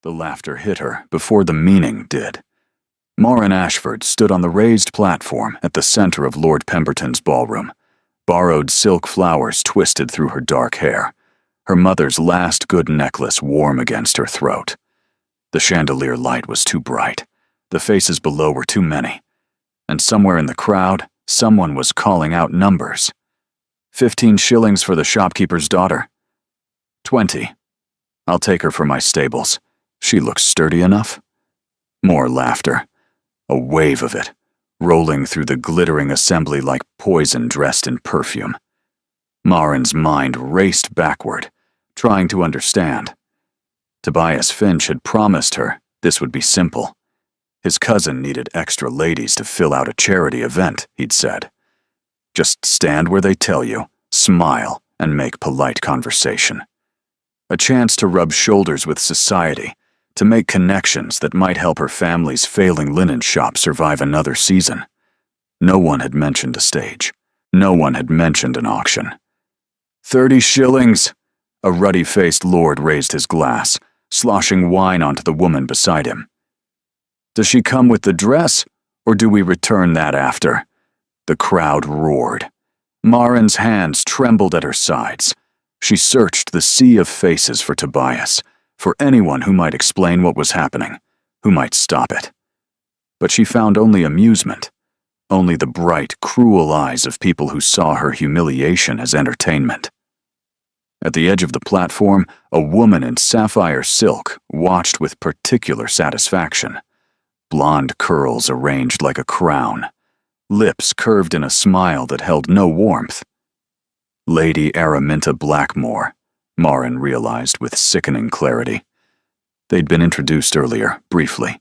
The laughter hit her before the meaning did. Marin Ashford stood on the raised platform at the center of Lord Pemberton's ballroom. Borrowed silk flowers twisted through her dark hair, her mother's last good necklace warm against her throat. The chandelier light was too bright. The faces below were too many. And somewhere in the crowd, someone was calling out numbers. 15 shillings for the shopkeeper's daughter. 20. I'll take her for my stables. She looks sturdy enough. More laughter. A wave of it, rolling through the glittering assembly like poison dressed in perfume. Marin's mind raced backward, trying to understand. Tobias Finch had promised her this would be simple. His cousin needed extra ladies to fill out a charity event, he'd said. Just stand where they tell you, smile, and make polite conversation. A chance to rub shoulders with society, to make connections that might help her family's failing linen shop survive another season. No one had mentioned a stage. No one had mentioned an auction. 30 shillings! A ruddy-faced lord raised his glass, sloshing wine onto the woman beside him. Does she come with the dress, or do we return that after? The crowd roared. Marin's hands trembled at her sides. She searched the sea of faces for Tobias, for anyone who might explain what was happening, who might stop it. But she found only amusement, only the bright, cruel eyes of people who saw her humiliation as entertainment. At the edge of the platform, a woman in sapphire silk watched with particular satisfaction. Blonde curls arranged like a crown, lips curved in a smile that held no warmth. Lady Araminta Blackmore, Marin realized with sickening clarity. They'd been introduced earlier, briefly.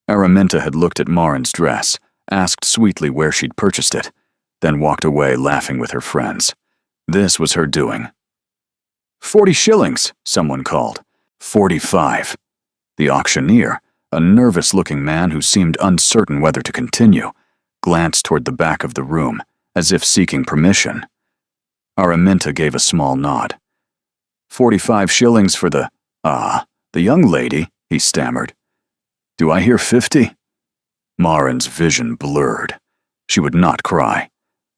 Araminta had looked at Marin's dress, asked sweetly where she'd purchased it, then walked away laughing with her friends. This was her doing. 40 shillings, someone called. 45. The auctioneer, a nervous-looking man who seemed uncertain whether to continue, glanced toward the back of the room, as if seeking permission. Araminta gave a small nod. 45 shillings for the young lady, he stammered. Do I hear 50? Marin's vision blurred. She would not cry.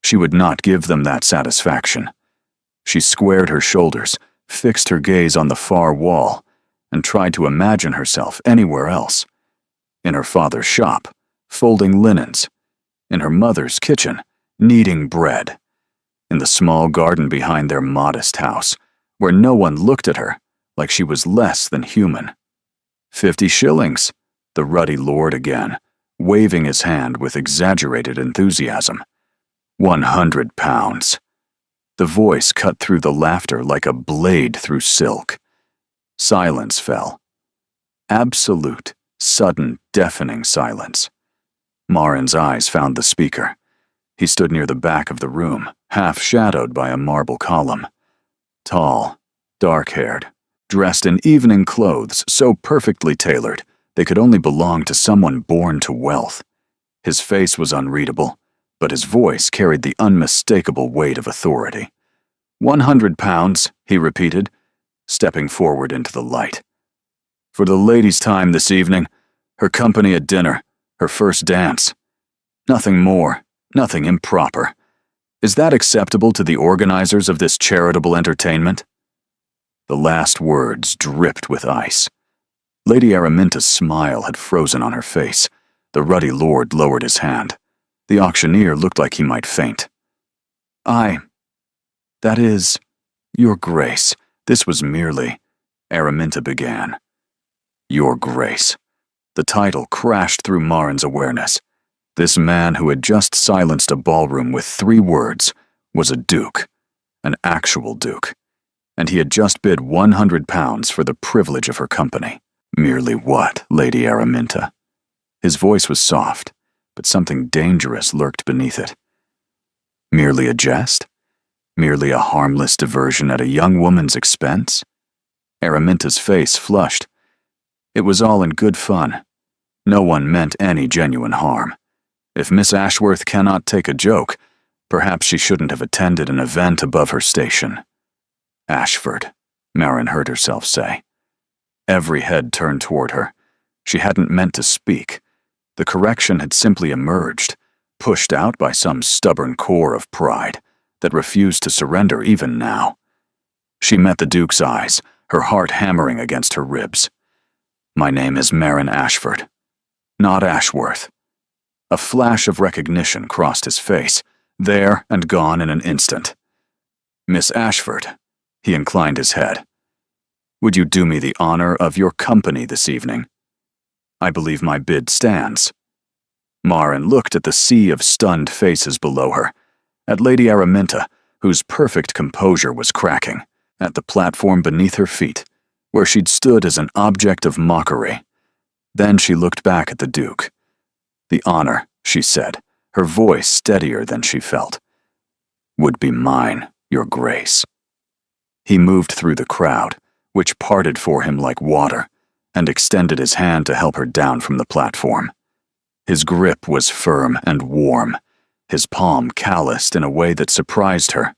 She would not give them that satisfaction. She squared her shoulders, fixed her gaze on the far wall, and tried to imagine herself anywhere else. In her father's shop, folding linens. In her mother's kitchen, kneading bread. In the small garden behind their modest house, where no one looked at her like she was less than human. 50 shillings, the ruddy lord again, waving his hand with exaggerated enthusiasm. 100 pounds. The voice cut through the laughter like a blade through silk. Silence fell. Absolute, sudden, deafening silence. Marin's eyes found the speaker. He stood near the back of the room, half shadowed by a marble column. Tall, dark-haired, dressed in evening clothes so perfectly tailored they could only belong to someone born to wealth. His face was unreadable, but his voice carried the unmistakable weight of authority. 100 pounds, he repeated, stepping forward into the light. For the lady's time this evening, her company at dinner, her first dance. Nothing more, nothing improper. Is that acceptable to the organizers of this charitable entertainment? The last words dripped with ice. Lady Araminta's smile had frozen on her face. The ruddy lord lowered his hand. The auctioneer looked like he might faint. That is, Your Grace, this was merely, Araminta began. Your Grace. The title crashed through Marin's awareness. This man who had just silenced a ballroom with 3 words was a duke, an actual duke, and he had just bid 100 pounds for the privilege of her company. Merely what, Lady Araminta? His voice was soft, but something dangerous lurked beneath it. Merely a jest? Merely a harmless diversion at a young woman's expense? Araminta's face flushed. It was all in good fun. No one meant any genuine harm. If Miss Ashworth cannot take a joke, perhaps she shouldn't have attended an event above her station. Ashford, Marin heard herself say. Every head turned toward her. She hadn't meant to speak. The correction had simply emerged, pushed out by some stubborn core of pride that refused to surrender even now. She met the Duke's eyes, her heart hammering against her ribs. "My name is Marin Ashford, not Ashworth." A flash of recognition crossed his face, there and gone in an instant. "Miss Ashford," he inclined his head, "would you do me the honor of your company this evening? I believe my bid stands." Marin looked at the sea of stunned faces below her, at Lady Araminta, whose perfect composure was cracking, at the platform beneath her feet, where she'd stood as an object of mockery. Then she looked back at the Duke. "The honor," she said, her voice steadier than she felt, "would be mine, Your Grace." He moved through the crowd, which parted for him like water, and extended his hand to help her down from the platform. His grip was firm and warm, his palm calloused in a way that surprised her.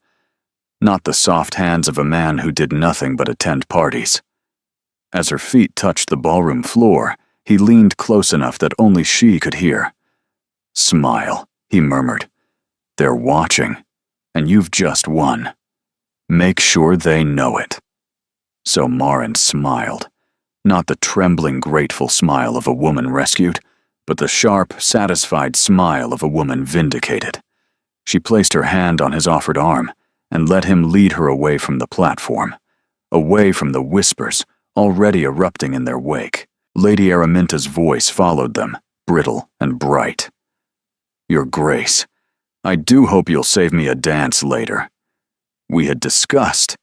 Not the soft hands of a man who did nothing but attend parties. As her feet touched the ballroom floor, he leaned close enough that only she could hear. "Smile," he murmured. "They're watching, and you've just won. Make sure they know it." So Marin smiled, not the trembling, grateful smile of a woman rescued, but the sharp, satisfied smile of a woman vindicated. She placed her hand on his offered arm and let him lead her away from the platform, away from the whispers already erupting in their wake. Lady Araminta's voice followed them, brittle and bright. "Your Grace, I do hope you'll save me a dance later." We discussed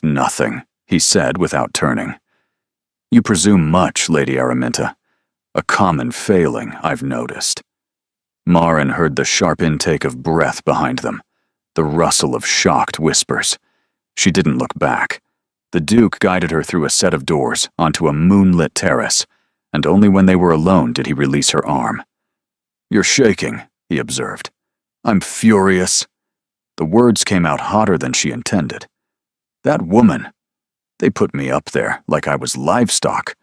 nothing," he said without turning. "You presume much, Lady Araminta. A common failing, I've noticed." Marin heard the sharp intake of breath behind them, the rustle of shocked whispers. She didn't look back. The Duke guided her through a set of doors onto a moonlit terrace, and only when they were alone did he release her arm. "You're shaking," he observed. "I'm furious." The words came out hotter than she intended. "That woman. They put me up there like I was livestock,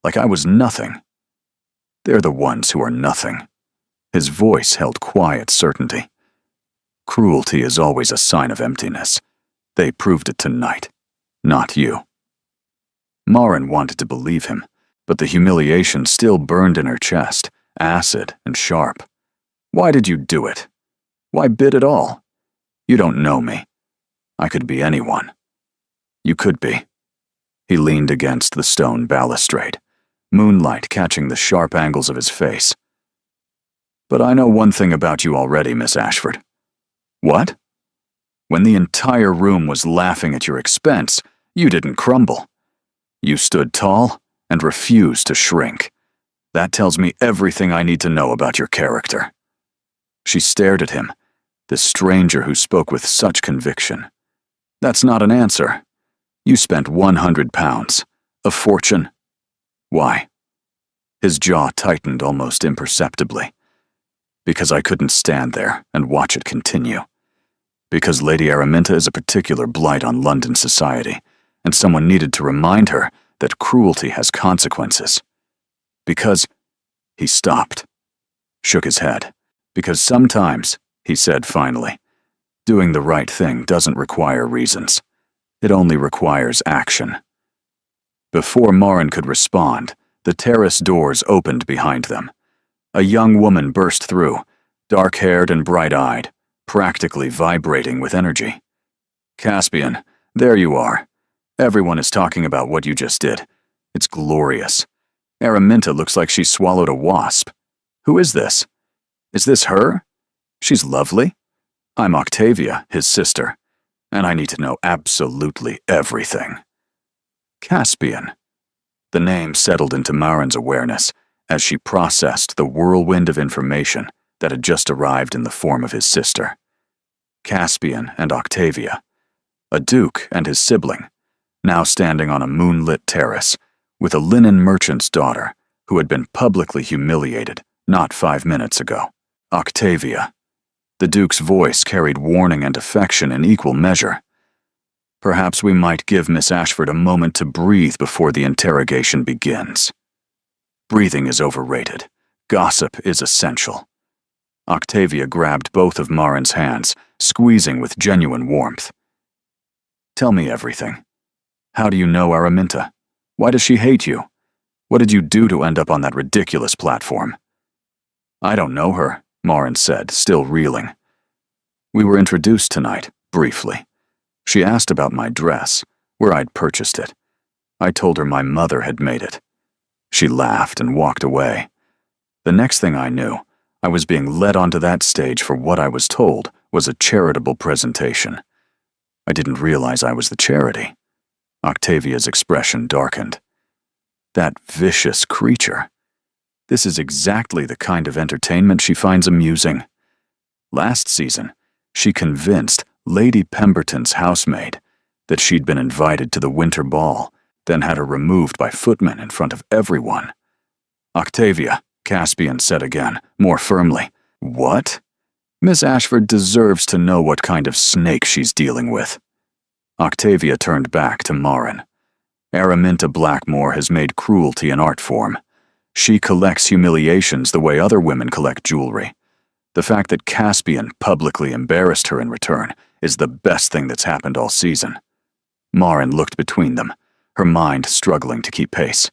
like I was nothing. They're the ones who are nothing." His voice held quiet certainty. "Cruelty is always a sign of emptiness. They proved it tonight, not you." Marin wanted to believe him, but the humiliation still burned in her chest, acid and sharp. "Why did you do it? Why bid at all? You don't know me. I could be anyone." "You could be." He leaned against the stone balustrade, moonlight catching the sharp angles of his face. "But I know one thing about you already, Miss Ashford." "What?" "When the entire room was laughing at your expense, you didn't crumble. You stood tall and refused to shrink. That tells me everything I need to know about your character." She stared at him, this stranger who spoke with such conviction. "That's not an answer. You spent £100, a fortune." "Why?" His jaw tightened almost imperceptibly. "Because I couldn't stand there and watch it continue. Because Lady Araminta is a particular blight on London society, and someone needed to remind her that cruelty has consequences. Because—" He stopped, shook his head. "Because sometimes," he said finally, "doing the right thing doesn't require reasons. It only requires action." Before Marin could respond, the terrace doors opened behind them. A young woman burst through, dark-haired and bright-eyed, practically vibrating with energy. "Caspian, there you are. Everyone is talking about what you just did. It's glorious. Araminta looks like she swallowed a wasp. Who is this? Is this her? She's lovely. I'm Octavia, his sister, and I need to know absolutely everything." Caspian. The name settled into Marin's awareness as she processed the whirlwind of information that had just arrived in the form of his sister. Caspian and Octavia. A duke and his sibling, now standing on a moonlit terrace with a linen merchant's daughter who had been publicly humiliated not 5 minutes ago. Octavia. The duke's voice carried warning and affection in equal measure. Perhaps we might give Miss Ashford a moment to breathe before the interrogation begins. Breathing is overrated. Gossip is essential. Octavia grabbed both of Marin's hands, squeezing with genuine warmth. Tell me everything. How do you know Araminta? Why does she hate you? What did you do to end up on that ridiculous platform? I don't know her, Marin said, still reeling. We were introduced tonight, briefly. She asked about my dress, where I'd purchased it. I told her my mother had made it. She laughed and walked away. The next thing I knew, I was being led onto that stage for what I was told was a charitable presentation. I didn't realize I was the charity. Octavia's expression darkened. That vicious creature. This is exactly the kind of entertainment she finds amusing. Last season, she convinced Lady Pemberton's housemaid that she'd been invited to the winter ball, then had her removed by footmen in front of everyone. Octavia, Caspian said again, more firmly. What? Miss Ashford deserves to know what kind of snake she's dealing with. Octavia turned back to Marin. Araminta Blackmore has made cruelty an art form. She collects humiliations the way other women collect jewelry. The fact that Caspian publicly embarrassed her in return is the best thing that's happened all season. Marin looked between them, her mind struggling to keep pace.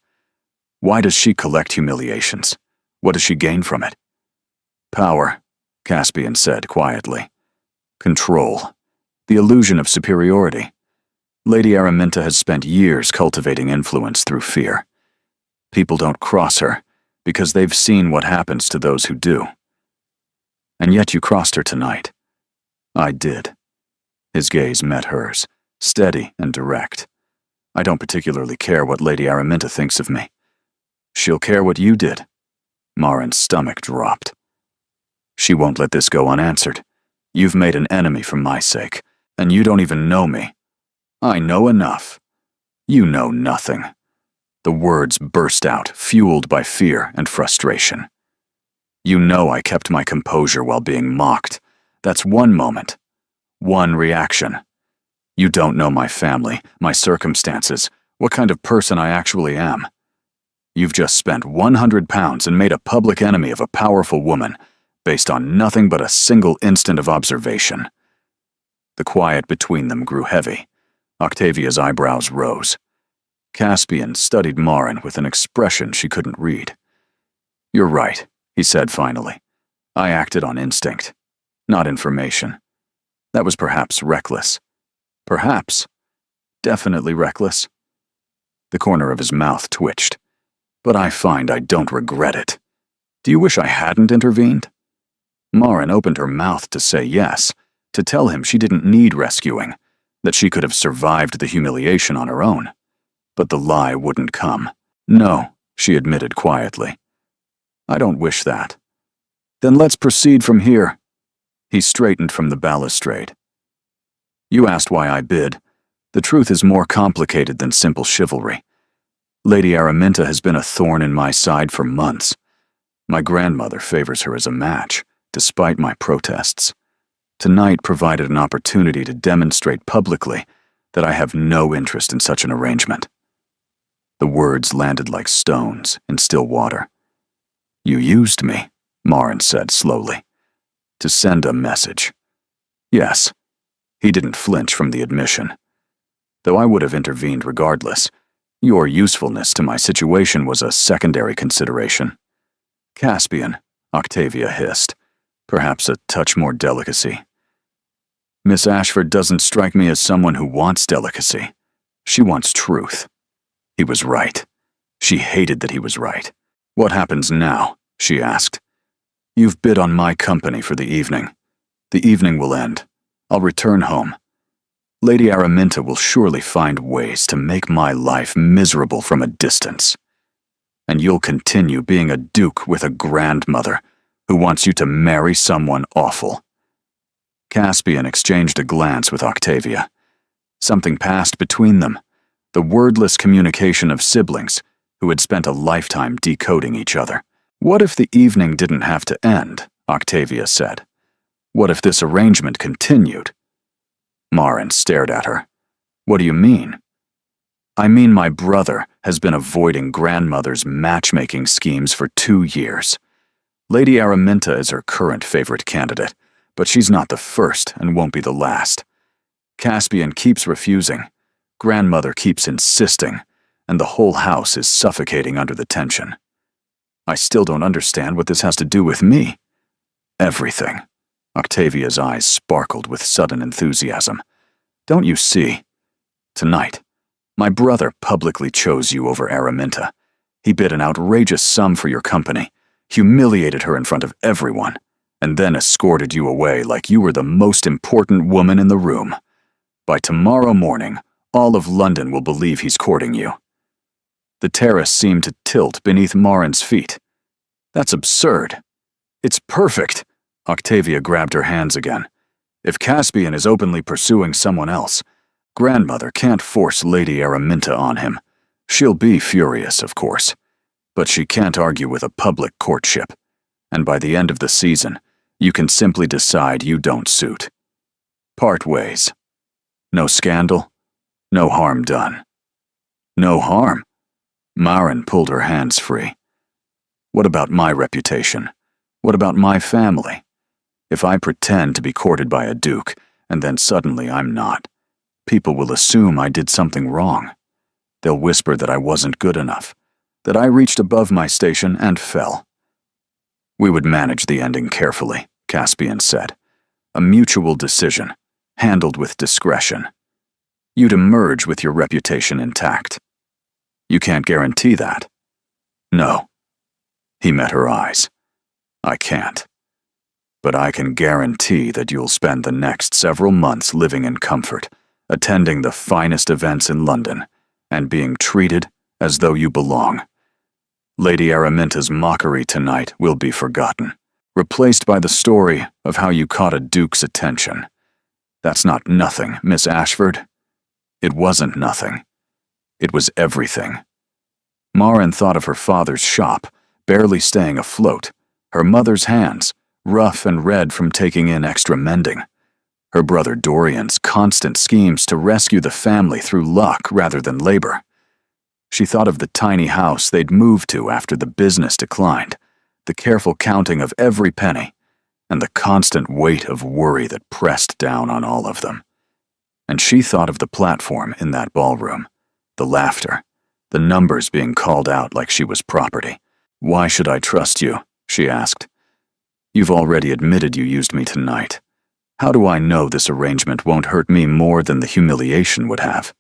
Why does she collect humiliations? What does she gain from it? Power, Caspian said quietly. Control. The illusion of superiority. Lady Araminta has spent years cultivating influence through fear. People don't cross her because they've seen what happens to those who do. And yet you crossed her tonight. I did. His gaze met hers, steady and direct. I don't particularly care what Lady Araminta thinks of me. She'll care what you did. Marin's stomach dropped. She won't let this go unanswered. You've made an enemy for my sake, and you don't even know me. I know enough. You know nothing. The words burst out, fueled by fear and frustration. You know I kept my composure while being mocked. That's one moment. One reaction. You don't know my family, my circumstances, what kind of person I actually am. You've just spent £100 and made a public enemy of a powerful woman, based on nothing but a single instant of observation. The quiet between them grew heavy. Octavia's eyebrows rose. Caspian studied Marin with an expression she couldn't read. You're right, he said finally. I acted on instinct, not information. That was perhaps reckless. Perhaps. Definitely reckless. The corner of his mouth twitched. But I find I don't regret it. Do you wish I hadn't intervened? Marin opened her mouth to say yes, to tell him she didn't need rescuing, that she could have survived the humiliation on her own. But the lie wouldn't come. No, she admitted quietly. I don't wish that. Then let's proceed from here. He straightened from the balustrade. You asked why I bid. The truth is more complicated than simple chivalry. Lady Araminta has been a thorn in my side for months. My grandmother favors her as a match, despite my protests. Tonight provided an opportunity to demonstrate publicly that I have no interest in such an arrangement. The words landed like stones in still water. You used me, Marin said slowly, to send a message. Yes, he didn't flinch from the admission. Though I would have intervened regardless, your usefulness to my situation was a secondary consideration. Caspian, Octavia hissed, perhaps a touch more delicacy. Miss Ashford doesn't strike me as someone who wants delicacy. She wants truth. He was right. She hated that he was right. What happens now? She asked. You've bid on my company for the evening. The evening will end. I'll return home. Lady Araminta will surely find ways to make my life miserable from a distance. And you'll continue being a duke with a grandmother who wants you to marry someone awful. Caspian exchanged a glance with Octavia. Something passed between them, the wordless communication of siblings who had spent a lifetime decoding each other. What if the evening didn't have to end? Octavia said. What if this arrangement continued? Marin stared at her. What do you mean? I mean my brother has been avoiding grandmother's matchmaking schemes for 2 years. Lady Araminta is her current favorite candidate, but she's not the first and won't be the last. Caspian keeps refusing. Grandmother keeps insisting, and the whole house is suffocating under the tension. I still don't understand what this has to do with me. Everything. Octavia's eyes sparkled with sudden enthusiasm. Don't you see? Tonight, my brother publicly chose you over Araminta. He bid an outrageous sum for your company, humiliated her in front of everyone, and then escorted you away like you were the most important woman in the room. By tomorrow morning, all of London will believe he's courting you. The terrace seemed to tilt beneath Marin's feet. That's absurd. It's perfect. Octavia grabbed her hands again. If Caspian is openly pursuing someone else, grandmother can't force Lady Araminta on him. She'll be furious, of course, but she can't argue with a public courtship. And by the end of the season, you can simply decide you don't suit. Part ways. No scandal, no harm done. No harm? Marin pulled her hands free. What about my reputation? What about my family? If I pretend to be courted by a duke, and then suddenly I'm not, people will assume I did something wrong. They'll whisper that I wasn't good enough, that I reached above my station and fell. We would manage the ending carefully, Caspian said. A mutual decision, handled with discretion. You'd emerge with your reputation intact. You can't guarantee that. No. He met her eyes. I can't. But I can guarantee that you'll spend the next several months living in comfort, attending the finest events in London, and being treated as though you belong. Lady Araminta's mockery tonight will be forgotten, replaced by the story of how you caught a duke's attention. That's not nothing, Miss Ashford. It wasn't nothing. It was everything. Marin thought of her father's shop, barely staying afloat, her mother's hands, rough and red from taking in extra mending, her brother Dorian's constant schemes to rescue the family through luck rather than labor. She thought of the tiny house they'd moved to after the business declined, the careful counting of every penny, and the constant weight of worry that pressed down on all of them. And she thought of the platform in that ballroom, the laughter, the numbers being called out like she was property. Why should I trust you? She asked. You've already admitted you used me tonight. How do I know this arrangement won't hurt me more than the humiliation would have?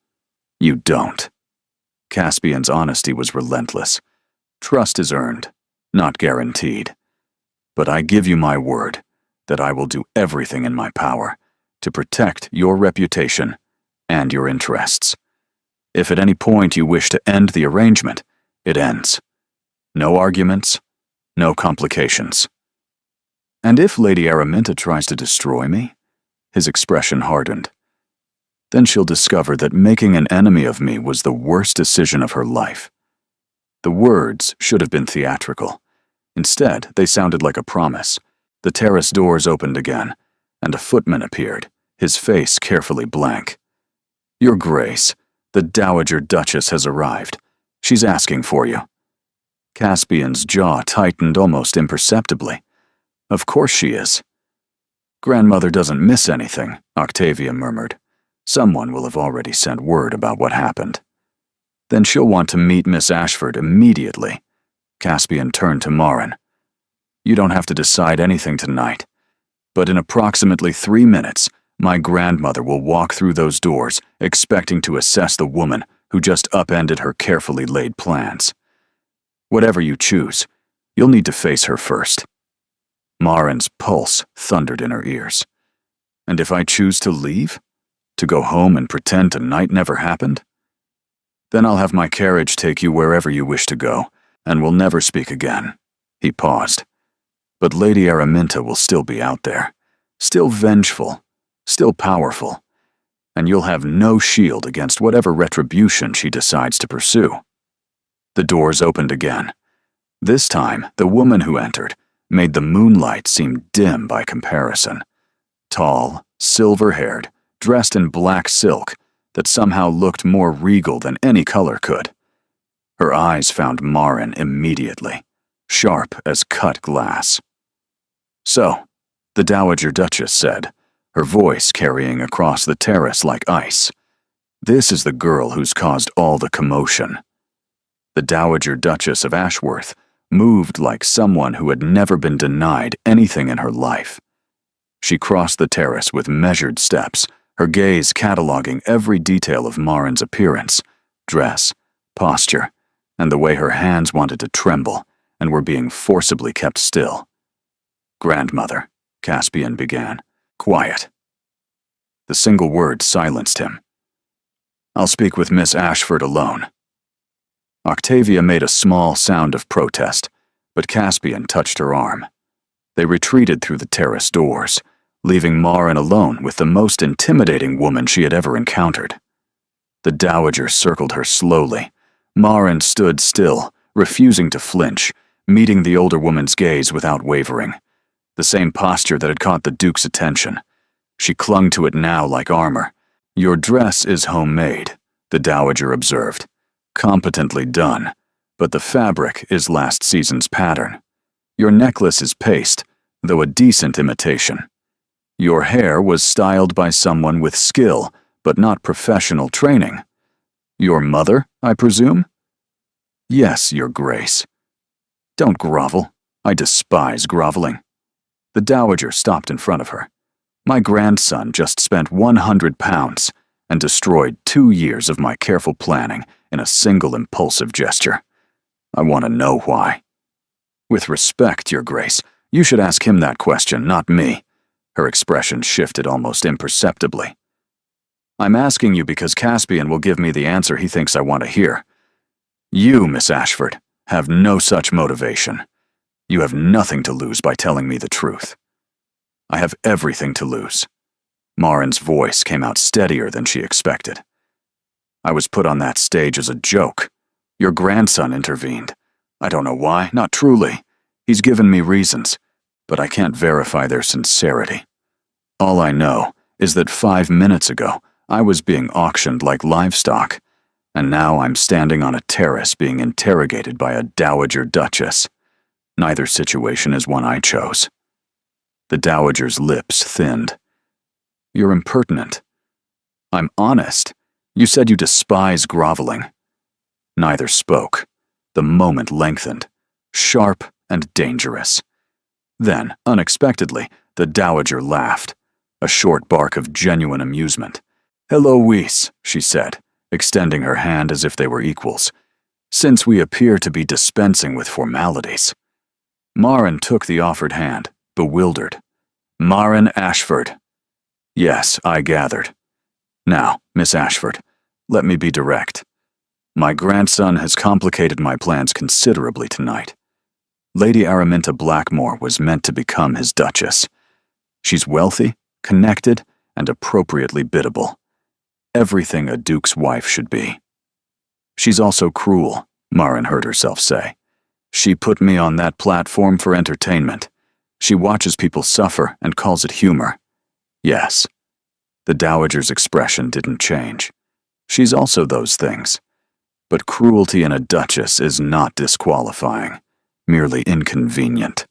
You don't. Caspian's honesty was relentless. Trust is earned, not guaranteed. But I give you my word that I will do everything in my power to protect your reputation and your interests. If at any point you wish to end the arrangement, it ends. No arguments, no complications. And if Lady Araminta tries to destroy me, his expression hardened, then she'll discover that making an enemy of me was the worst decision of her life. The words should have been theatrical. Instead, they sounded like a promise. The terrace doors opened again, and a footman appeared, his face carefully blank. Your Grace, the Dowager Duchess has arrived. She's asking for you. Caspian's jaw tightened almost imperceptibly. Of course she is. Grandmother doesn't miss anything, Octavia murmured. Someone will have already sent word about what happened. Then she'll want to meet Miss Ashford immediately. Caspian turned to Marin. You don't have to decide anything tonight, but in approximately 3 minutes, my grandmother will walk through those doors, expecting to assess the woman who just upended her carefully laid plans. Whatever you choose, you'll need to face her first. Marin's pulse thundered in her ears. And if I choose to leave? To go home and pretend tonight never happened? Then I'll have my carriage take you wherever you wish to go, and we'll never speak again. He paused. But Lady Araminta will still be out there, still vengeful, still powerful, and you'll have no shield against whatever retribution she decides to pursue. The doors opened again. This time, the woman who entered made the moonlight seem dim by comparison. Tall, silver-haired, dressed in black silk, that somehow looked more regal than any color could. Her eyes found Marin immediately, sharp as cut glass. "So," the Dowager Duchess said, her voice carrying across the terrace like ice, "this is the girl who's caused all the commotion." The Dowager Duchess of Ashworth moved like someone who had never been denied anything in her life. She crossed the terrace with measured steps, her gaze cataloging every detail of Marin's appearance, dress, posture, and the way her hands wanted to tremble and were being forcibly kept still. "Grandmother," Caspian began. "Quiet." The single word silenced him. "I'll speak with Miss Ashford alone." Octavia made a small sound of protest, but Caspian touched her arm. They retreated through the terrace doors, leaving Marin alone with the most intimidating woman she had ever encountered. The Dowager circled her slowly. Marin stood still, refusing to flinch, meeting the older woman's gaze without wavering. The same posture that had caught the Duke's attention. She clung to it now like armor. "Your dress is homemade," the Dowager observed. "Competently done, but the fabric is last season's pattern. Your necklace is paste, though a decent imitation. Your hair was styled by someone with skill, but not professional training. Your mother, I presume?" "Yes, Your Grace." "Don't grovel. I despise groveling." The Dowager stopped in front of her. "My grandson just spent £100 and destroyed 2 years of my careful planning in a single impulsive gesture. I want to know why." "With respect, Your Grace, you should ask him that question, not me." Her expression shifted almost imperceptibly. "I'm asking you because Caspian will give me the answer he thinks I want to hear. You, Miss Ashford, have no such motivation. You have nothing to lose by telling me the truth." "I have everything to lose." Marin's voice came out steadier than she expected. "I was put on that stage as a joke. Your grandson intervened. I don't know why, not truly. He's given me reasons, but I can't verify their sincerity. All I know is that 5 minutes ago, I was being auctioned like livestock, and now I'm standing on a terrace being interrogated by a Dowager Duchess. Neither situation is one I chose." The Dowager's lips thinned. "You're impertinent." "I'm honest. You said you despise groveling." Neither spoke. The moment lengthened, sharp and dangerous. Then, unexpectedly, the Dowager laughed, a short bark of genuine amusement. "Hello, Weiss," she said, extending her hand as if they were equals, "since we appear to be dispensing with formalities." Marin took the offered hand, bewildered. "Marin Ashford." "Yes, I gathered. Now, Miss Ashford, let me be direct. My grandson has complicated my plans considerably tonight. Lady Araminta Blackmore was meant to become his duchess. She's wealthy, connected, and appropriately biddable. Everything a duke's wife should be. She's also cruel, Marin heard herself say. She put me on that platform for entertainment. She watches people suffer and calls it humor. Yes. The Dowager's expression didn't change. She's also those things. But cruelty in a duchess is not disqualifying, merely inconvenient.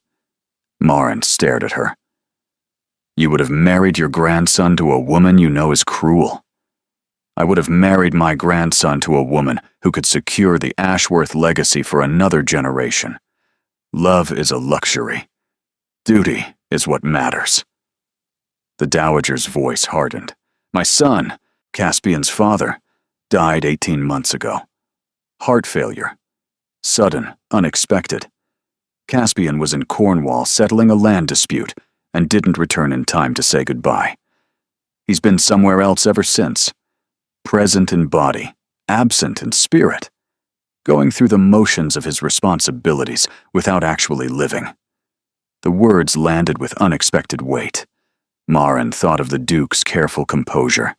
Marin stared at her. You would have married your grandson to a woman you know is cruel. I would have married my grandson to a woman who could secure the Ashworth legacy for another generation. Love is a luxury. Duty is what matters. The Dowager's voice hardened. My son, Caspian's father, died 18 months ago. Heart failure. Sudden, unexpected. Caspian was in Cornwall settling a land dispute and didn't return in time to say goodbye. He's been somewhere else ever since. Present in body, absent in spirit. Going through the motions of his responsibilities without actually living. The words landed with unexpected weight. Marin thought of the Duke's careful composure,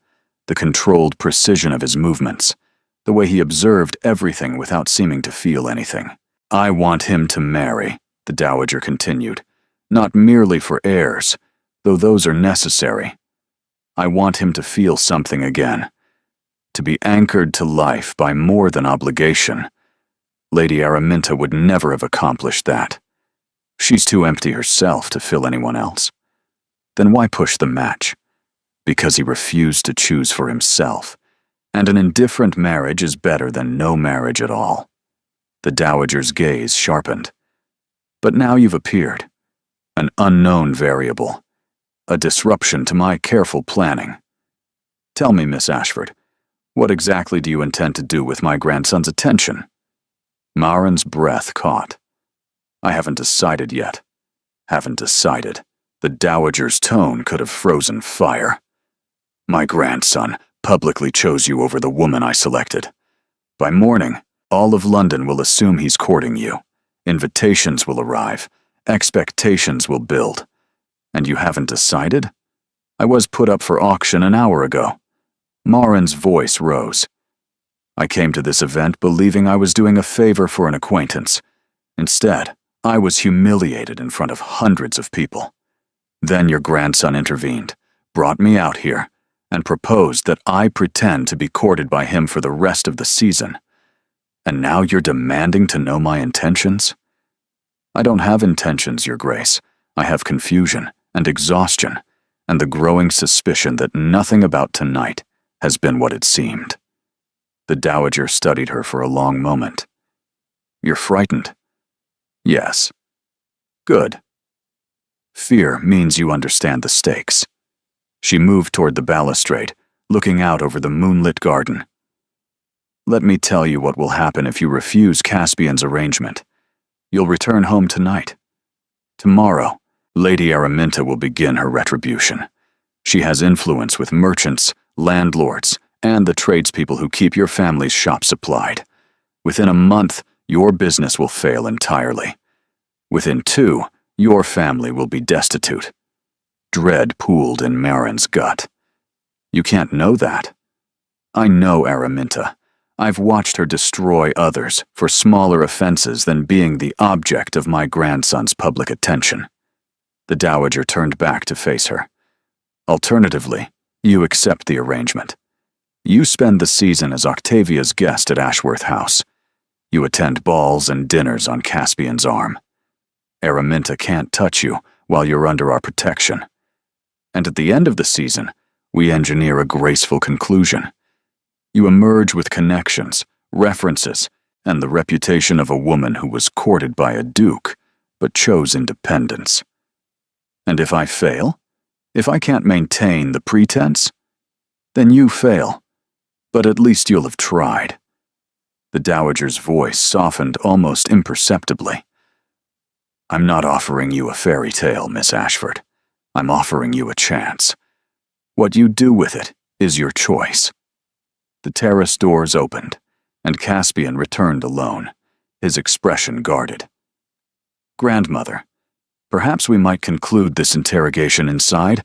the controlled precision of his movements, the way he observed everything without seeming to feel anything. I want him to marry, the Dowager continued, not merely for heirs, though those are necessary. I want him to feel something again. to be anchored to life by more than obligation. Lady Araminta would never have accomplished that. She's too empty herself to fill anyone else. Then why push the match? Because he refused to choose for himself, and an indifferent marriage is better than no marriage at all. The dowager's gaze sharpened. But now you've appeared. An unknown variable. A disruption to my careful planning. Tell me, Miss Ashford, what exactly do you intend to do with my grandson's attention? Marin's breath caught. I haven't decided yet. Haven't decided. The dowager's tone could have frozen fire. My grandson publicly chose you over the woman I selected. By morning, all of London will assume he's courting you. Invitations will arrive. Expectations will build. And you haven't decided? I was put up for auction an hour ago. Marin's voice rose. I came to this event believing I was doing a favor for an acquaintance. Instead, I was humiliated in front of hundreds of people. Then your grandson intervened, brought me out here, and proposed that I pretend to be courted by him for the rest of the season. And now you're demanding to know my intentions? I don't have intentions, Your Grace. I have confusion and exhaustion, and the growing suspicion that nothing about tonight has been what it seemed. The dowager studied her for a long moment. You're frightened? Yes. Good. Fear means you understand the stakes. She moved toward the balustrade, looking out over the moonlit garden. Let me tell you what will happen if you refuse Caspian's arrangement. You'll return home tonight. Tomorrow, Lady Araminta will begin her retribution. She has influence with merchants, landlords, and the tradespeople who keep your family's shop supplied. Within a month, your business will fail entirely. Within 2, your family will be destitute. Dread pooled in Marin's gut. You can't know that. I know Araminta. I've watched her destroy others for smaller offenses than being the object of my grandson's public attention. The dowager turned back to face her. Alternatively, you accept the arrangement. You spend the season as Octavia's guest at Ashworth House. You attend balls and dinners on Caspian's arm. Araminta can't touch you while you're under our protection. And at the end of the season, we engineer a graceful conclusion. You emerge with connections, references, and the reputation of a woman who was courted by a duke, but chose independence. And if I fail? If I can't maintain the pretense? Then you fail, but at least you'll have tried. The dowager's voice softened almost imperceptibly. I'm not offering you a fairy tale, Miss Ashford. I'm offering you a chance. What you do with it is your choice. The terrace doors opened, and Caspian returned alone, his expression guarded. Grandmother, perhaps we might conclude this interrogation inside.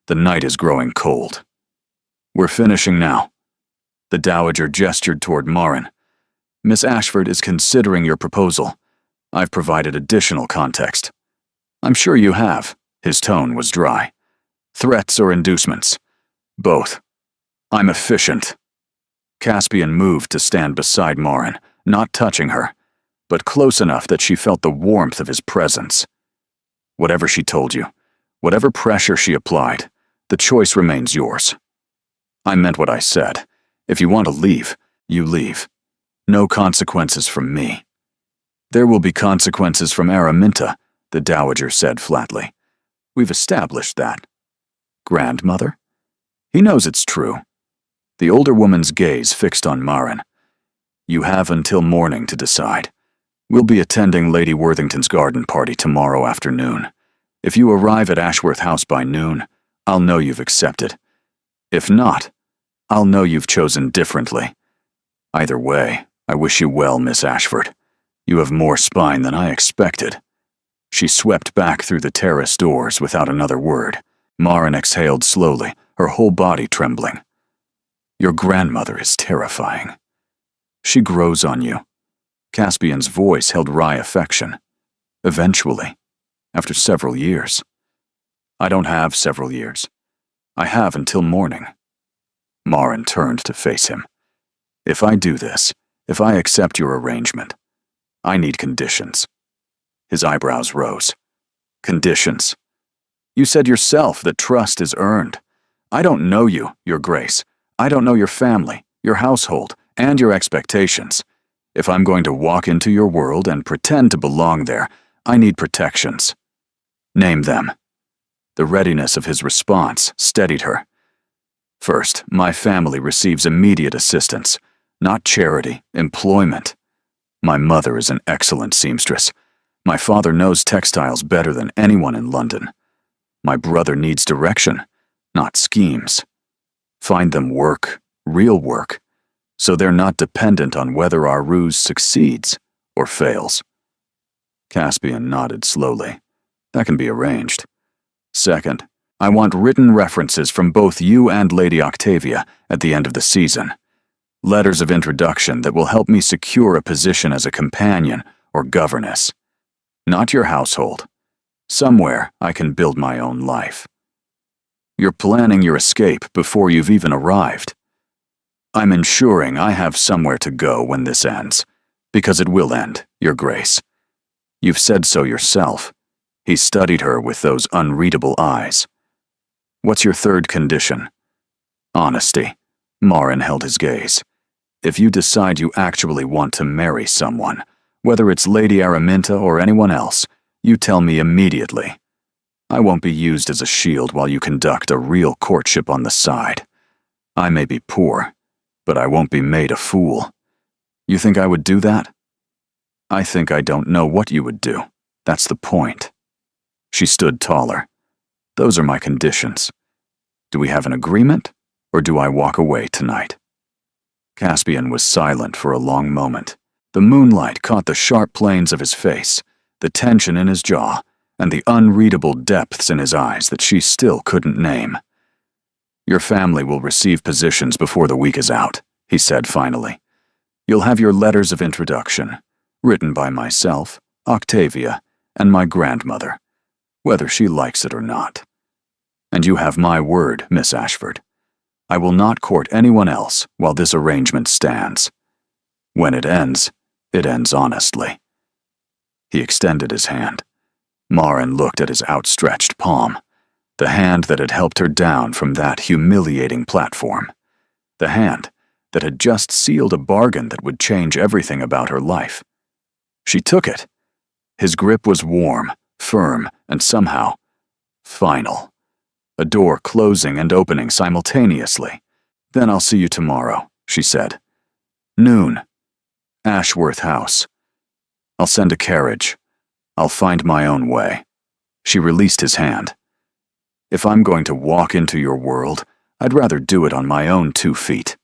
The night is growing cold. We're finishing now. The dowager gestured toward Marin. Miss Ashford is considering your proposal. I've provided additional context. I'm sure you have. His tone was dry. Threats or inducements? Both. I'm efficient. Caspian moved to stand beside Marin, not touching her, but close enough that she felt the warmth of his presence. Whatever she told you, whatever pressure she applied, the choice remains yours. I meant what I said. If you want to leave, you leave. No consequences from me. There will be consequences from Araminta, the dowager said flatly. We've established that. Grandmother? He knows it's true. The older woman's gaze fixed on Marin. You have until morning to decide. We'll be attending Lady Worthington's garden party tomorrow afternoon. If you arrive at Ashworth House by noon, I'll know you've accepted. If not, I'll know you've chosen differently. Either way, I wish you well, Miss Ashford. You have more spine than I expected. She swept back through the terrace doors without another word. Marin exhaled slowly, her whole body trembling. Your grandmother is terrifying. She grows on you. Caspian's voice held wry affection. Eventually, after several years. I don't have several years. I have until morning. Marin turned to face him. If I do this, if I accept your arrangement, I need conditions." His eyebrows rose. "Conditions? You said yourself that trust is earned. I don't know you, Your Grace. I don't know your family, your household, and your expectations. If I'm going to walk into your world and pretend to belong there, I need protections. Name them." The readiness of his response steadied her. "First, my family receives immediate assistance, not charity, employment. My mother is an excellent seamstress. My father knows textiles better than anyone in London. My brother needs direction, not schemes. Find them work, real work, so they're not dependent on whether our ruse succeeds or fails." Caspian nodded slowly. "That can be arranged. Second, I want written references from both you and Lady Octavia at the end of the season. Letters of introduction that will help me secure a position as a companion or governess. Not your household. Somewhere I can build my own life. You're planning your escape before you've even arrived. I'm ensuring I have somewhere to go when this ends, because it will end, Your Grace. You've said so yourself." He studied her with those unreadable eyes. "What's your third condition?" "Honesty." Marin held his gaze. "If you decide you actually want to marry someone, whether it's Lady Araminta or anyone else, you tell me immediately. I won't be used as a shield while you conduct a real courtship on the side. I may be poor, but I won't be made a fool. You think I would do that?" "I think I don't know what you would do. That's the point." She stood taller. "Those are my conditions. Do we have an agreement, or do I walk away tonight?" Caspian was silent for a long moment. The moonlight caught the sharp planes of his face, the tension in his jaw, and the unreadable depths in his eyes that she still couldn't name. "Your family will receive positions before the week is out," he said finally. "You'll have your letters of introduction, written by myself, Octavia, and my grandmother, whether she likes it or not. And you have my word, Miss Ashford. I will not court anyone else while this arrangement stands. When it ends honestly." He extended his hand. Marin looked at his outstretched palm, the hand that had helped her down from that humiliating platform, the hand that had just sealed a bargain that would change everything about her life. She took it. His grip was warm, firm, and somehow final. A door closing and opening simultaneously. "Then I'll see you tomorrow," she said. "Noon. Ashworth House. I'll send a carriage. I'll find my own way." She released his hand. "If I'm going to walk into your world, I'd rather do it on my own 2 feet.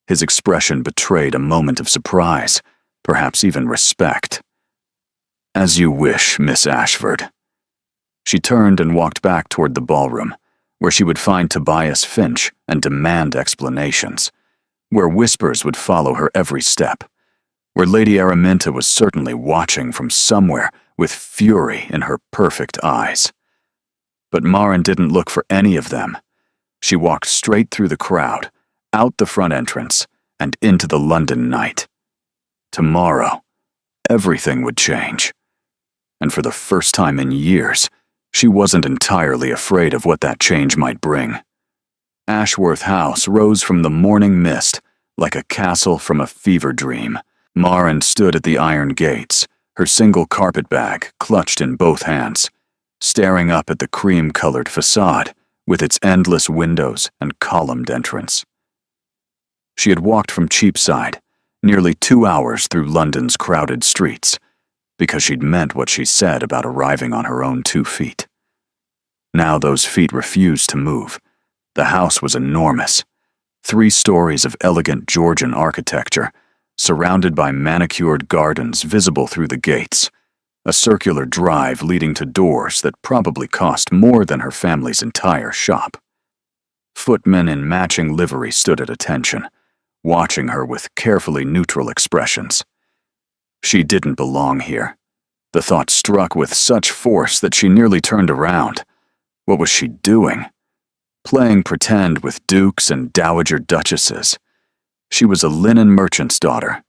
His expression betrayed a moment of surprise, perhaps even respect. "As you wish, Miss Ashford." She turned and walked back toward the ballroom, where she would find Tobias Finch and demand explanations, where whispers would follow her every step, where Lady Araminta was certainly watching from somewhere with fury in her perfect eyes. But Marin didn't look for any of them. She walked straight through the crowd, out the front entrance, and into the London night. Tomorrow, everything would change. And for the first time in years, she wasn't entirely afraid of what that change might bring. Ashworth House rose from the morning mist like a castle from a fever dream. Marin stood at the iron gates, her single carpet bag clutched in both hands, staring up at the cream-colored facade with its endless windows and columned entrance. She had walked from Cheapside, nearly 2 hours through London's crowded streets, because she'd meant what she said about arriving on her own 2 feet. Now those feet refused to move. The house was enormous, 3 stories of elegant Georgian architecture, surrounded by manicured gardens visible through the gates, a circular drive leading to doors that probably cost more than her family's entire shop. Footmen in matching livery stood at attention, watching her with carefully neutral expressions. She didn't belong here. The thought struck with such force that she nearly turned around. What was she doing? Playing pretend with dukes and dowager duchesses. She was a linen merchant's daughter.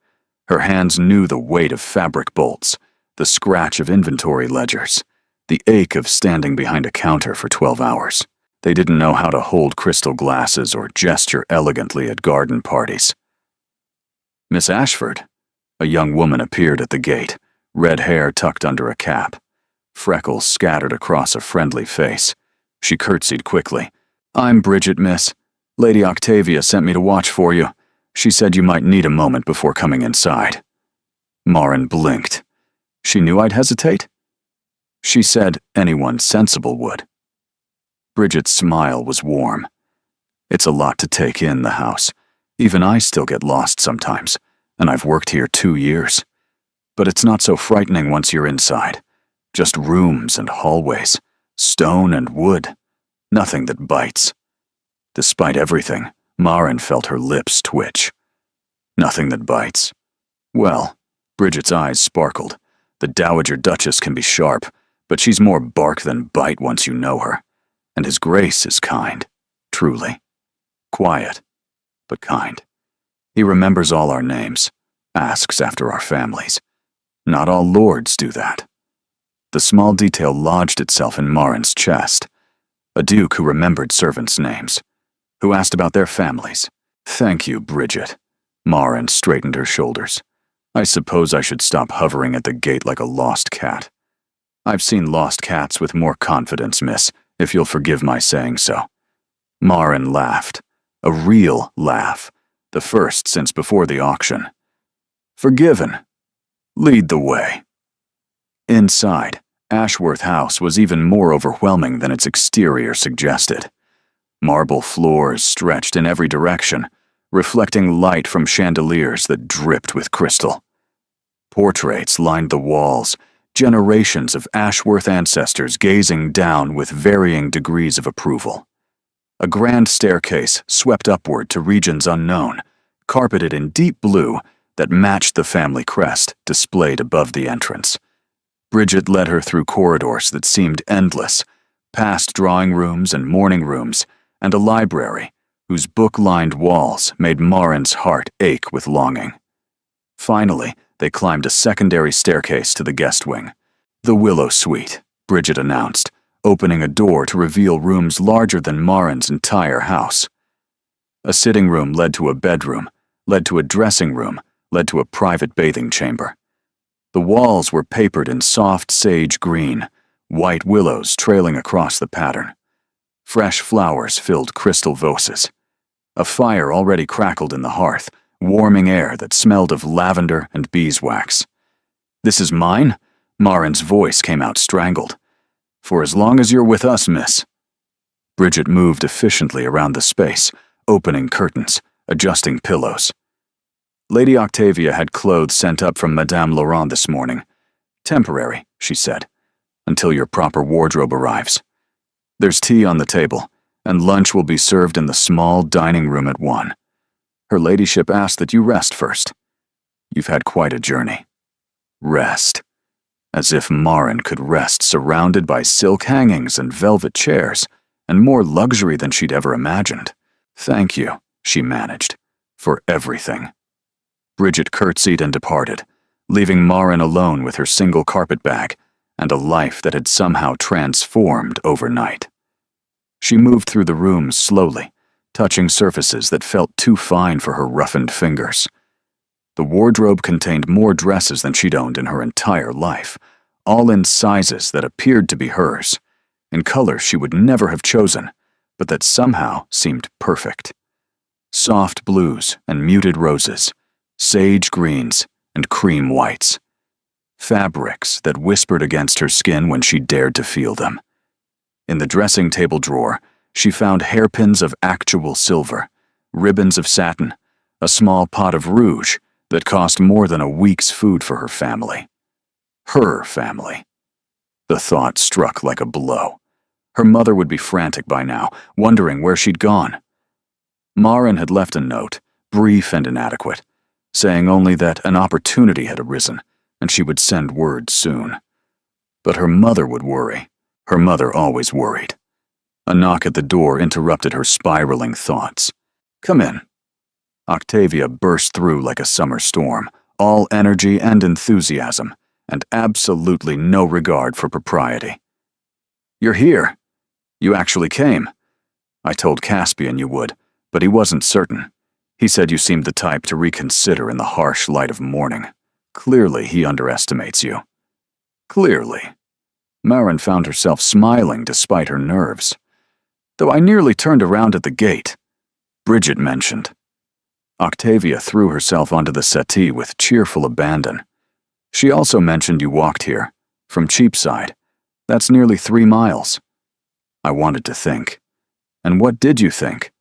Her hands knew the weight of fabric bolts, the scratch of inventory ledgers, the ache of standing behind a counter for 12 hours. They didn't know how to hold crystal glasses or gesture elegantly at garden parties. Miss Ashford, a young woman appeared at the gate, red hair tucked under a cap, freckles scattered across a friendly face. She curtsied quickly. "I'm Bridget, miss. Lady Octavia sent me to watch for you. She said you might need a moment before coming inside." Marin blinked. She knew I'd hesitate? She said anyone sensible would. Bridget's smile was warm. It's a lot to take in, the house. Even I still get lost sometimes, and I've worked here 2 years. But it's not so frightening once you're inside. Just rooms and hallways, stone and wood, nothing that bites. Despite everything, Marin felt her lips twitch. Nothing that bites. Well, Bridget's eyes sparkled. The Dowager Duchess can be sharp, but she's more bark than bite once you know her. And His Grace is kind, truly. Quiet, but kind. He remembers all our names, asks after our families. Not all lords do that. The small detail lodged itself in Marin's chest. A duke who remembered servants' names, who asked about their families. "Thank you, Bridget." Marin straightened her shoulders. "I suppose I should stop hovering at the gate like a lost cat. I've seen lost cats with more confidence, miss, if you'll forgive my saying so." Marin laughed. A real laugh. The first since before the auction. "Forgiven. Lead the way." Inside, Ashworth House was even more overwhelming than its exterior suggested. Marble floors stretched in every direction, reflecting light from chandeliers that dripped with crystal. Portraits lined the walls, generations of Ashworth ancestors gazing down with varying degrees of approval. A grand staircase swept upward to regions unknown, carpeted in deep blue that matched the family crest displayed above the entrance. Bridget led her through corridors that seemed endless, past drawing rooms and morning rooms, and a library whose book-lined walls made Marin's heart ache with longing. Finally, they climbed a secondary staircase to the guest wing. "The Willow Suite," Bridget announced, opening a door to reveal rooms larger than Marin's entire house. A sitting room led to a bedroom, led to a dressing room, led to a private bathing chamber. The walls were papered in soft sage green, white willows trailing across the pattern. Fresh flowers filled crystal vases. A fire already crackled in the hearth, warming air that smelled of lavender and beeswax. "This is mine?" Marin's voice came out strangled. "For as long as you're with us, miss." Bridget moved efficiently around the space, opening curtains, adjusting pillows. Lady Octavia had clothes sent up from Madame Laurent this morning. "Temporary," she said, "until your proper wardrobe arrives. There's tea on the table, and lunch will be served in the small dining room at 1. Her ladyship asked that you rest first. You've had quite a journey." Rest. As if Marin could rest surrounded by silk hangings and velvet chairs, and more luxury than she'd ever imagined. "Thank you," she managed, "for everything." Bridget curtsied and departed, leaving Marin alone with her single carpet bag and a life that had somehow transformed overnight. She moved through the rooms slowly, touching surfaces that felt too fine for her roughened fingers. The wardrobe contained more dresses than she'd owned in her entire life, all in sizes that appeared to be hers, in colors she would never have chosen, but that somehow seemed perfect. Soft blues and muted roses, sage greens and cream whites. Fabrics that whispered against her skin when she dared to feel them. In the dressing table drawer, she found hairpins of actual silver, ribbons of satin, a small pot of rouge that cost more than a week's food for her family. Her family. The thought struck like a blow. Her mother would be frantic by now, wondering where she'd gone. Marin had left a note, brief and inadequate, saying only that an opportunity had arisen, and she would send word soon. But her mother would worry. Her mother always worried. A knock at the door interrupted her spiraling thoughts. "Come in." Octavia burst through like a summer storm, all energy and enthusiasm, and absolutely no regard for propriety. "You're here. You actually came. I told Caspian you would, but he wasn't certain. He said you seemed the type to reconsider in the harsh light of morning. Clearly he underestimates you." Clearly. Marin found herself smiling despite her nerves. "Though I nearly turned around at the gate," Bridget mentioned. Octavia threw herself onto the settee with cheerful abandon. "She also mentioned you walked here, from Cheapside. That's nearly 3 miles. I wanted to think. "And what did you think?"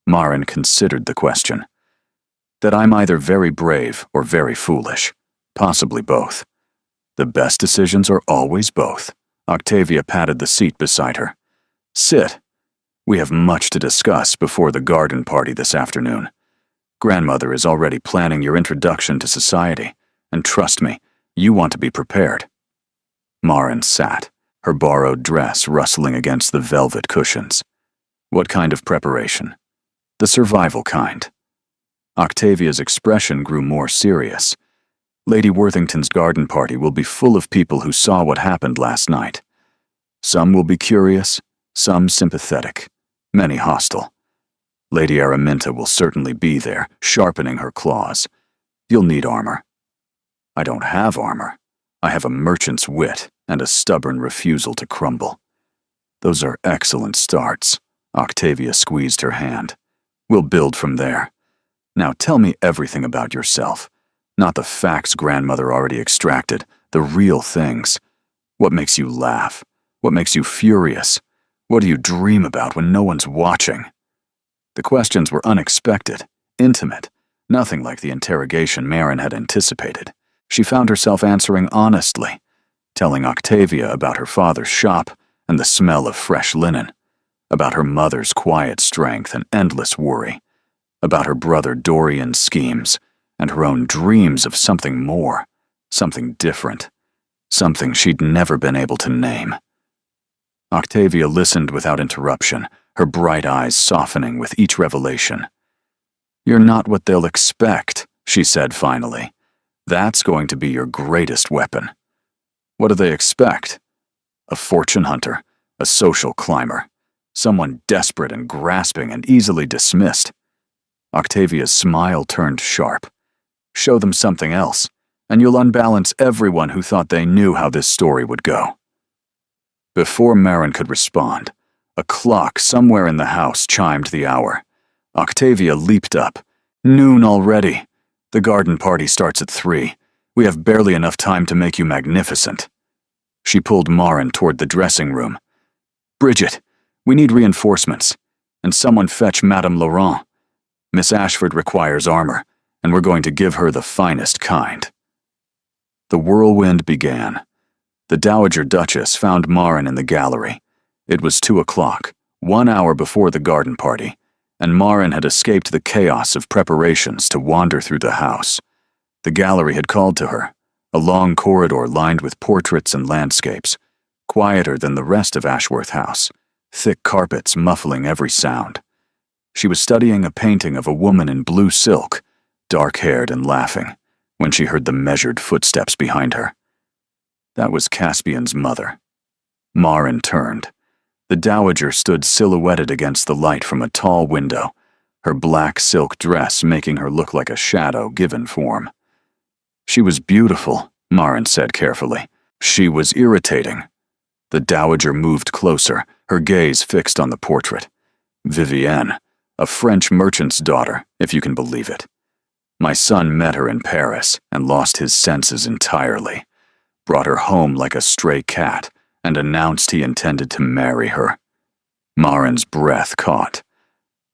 Marin considered the question. "That I'm either very brave or very foolish. Possibly both. The best decisions are always both." Octavia patted the seat beside her. "Sit. We have much to discuss before the garden party this afternoon. Grandmother is already planning your introduction to society, and trust me, you want to be prepared." Marin sat, her borrowed dress rustling against the velvet cushions. "What kind of preparation?" "The survival kind." Octavia's expression grew more serious. "Lady Worthington's garden party will be full of people who saw what happened last night. Some will be curious, some sympathetic, many hostile. Lady Araminta will certainly be there, sharpening her claws. You'll need armor." "I don't have armor. I have a merchant's wit and a stubborn refusal to crumble." "Those are excellent starts." Octavia squeezed her hand. "We'll build from there. Now tell me everything about yourself. Not the facts grandmother already extracted, the real things. What makes you laugh? What makes you furious? What do you dream about when no one's watching?" The questions were unexpected, intimate, nothing like the interrogation Marin had anticipated. She found herself answering honestly, telling Octavia about her father's shop and the smell of fresh linen, about her mother's quiet strength and endless worry, about her brother Dorian's schemes, and her own dreams of something more, something different, something she'd never been able to name. Octavia listened without interruption, her bright eyes softening with each revelation. "You're not what they'll expect," she said finally. "That's going to be your greatest weapon." "What do they expect?" "A fortune hunter, a social climber, someone desperate and grasping and easily dismissed." Octavia's smile turned sharp. "Show them something else, and you'll unbalance everyone who thought they knew how this story would go." Before Marin could respond, a clock somewhere in the house chimed the hour. Octavia leaped up. "Noon already. The garden party starts at 3. We have barely enough time to make you magnificent." She pulled Marin toward the dressing room. "Bridget, we need reinforcements, and someone fetch Madame Laurent. Miss Ashford requires armor, and we're going to give her the finest kind." The whirlwind began. The Dowager Duchess found Marin in the gallery. It was 2 o'clock, 1 hour before the garden party, and Marin had escaped the chaos of preparations to wander through the house. The gallery had called to her, a long corridor lined with portraits and landscapes, quieter than the rest of Ashworth House, thick carpets muffling every sound. She was studying a painting of a woman in blue silk, dark-haired and laughing, when she heard the measured footsteps behind her. That was Caspian's mother. Marin turned. The dowager stood silhouetted against the light from a tall window, her black silk dress making her look like a shadow given form. She was beautiful, Marin said carefully. She was irritating. The dowager moved closer, her gaze fixed on the portrait. Vivienne, a French merchant's daughter, if you can believe it. My son met her in Paris and lost his senses entirely. Brought her home like a stray cat, and announced he intended to marry her. Marin's breath caught.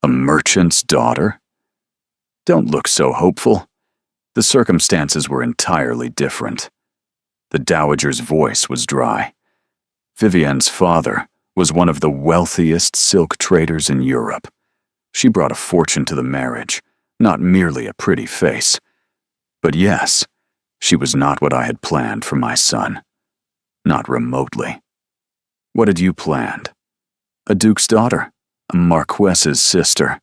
A merchant's daughter? Don't look so hopeful. The circumstances were entirely different. The dowager's voice was dry. Vivienne's father was one of the wealthiest silk traders in Europe. She brought a fortune to the marriage, not merely a pretty face. But yes, she was not what I had planned for my son. Not remotely. What had you planned? A duke's daughter, a marquess's sister.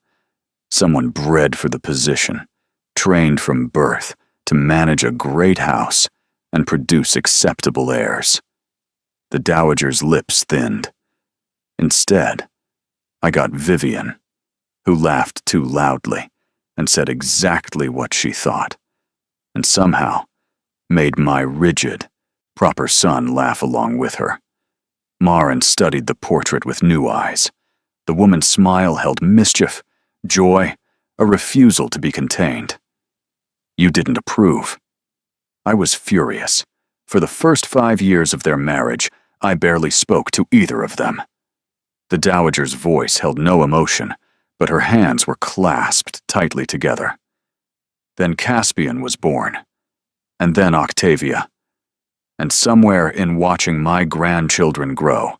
Someone bred for the position, trained from birth to manage a great house and produce acceptable heirs. The dowager's lips thinned. Instead, I got Vivian, who laughed too loudly and said exactly what she thought, and somehow made my rigid, proper son laugh along with her. Maren studied the portrait with new eyes. The woman's smile held mischief, joy, a refusal to be contained. You didn't approve. I was furious. For the first 5 years of their marriage, I barely spoke to either of them. The dowager's voice held no emotion, but her hands were clasped tightly together. Then Caspian was born, and then Octavia. And somewhere in watching my grandchildren grow,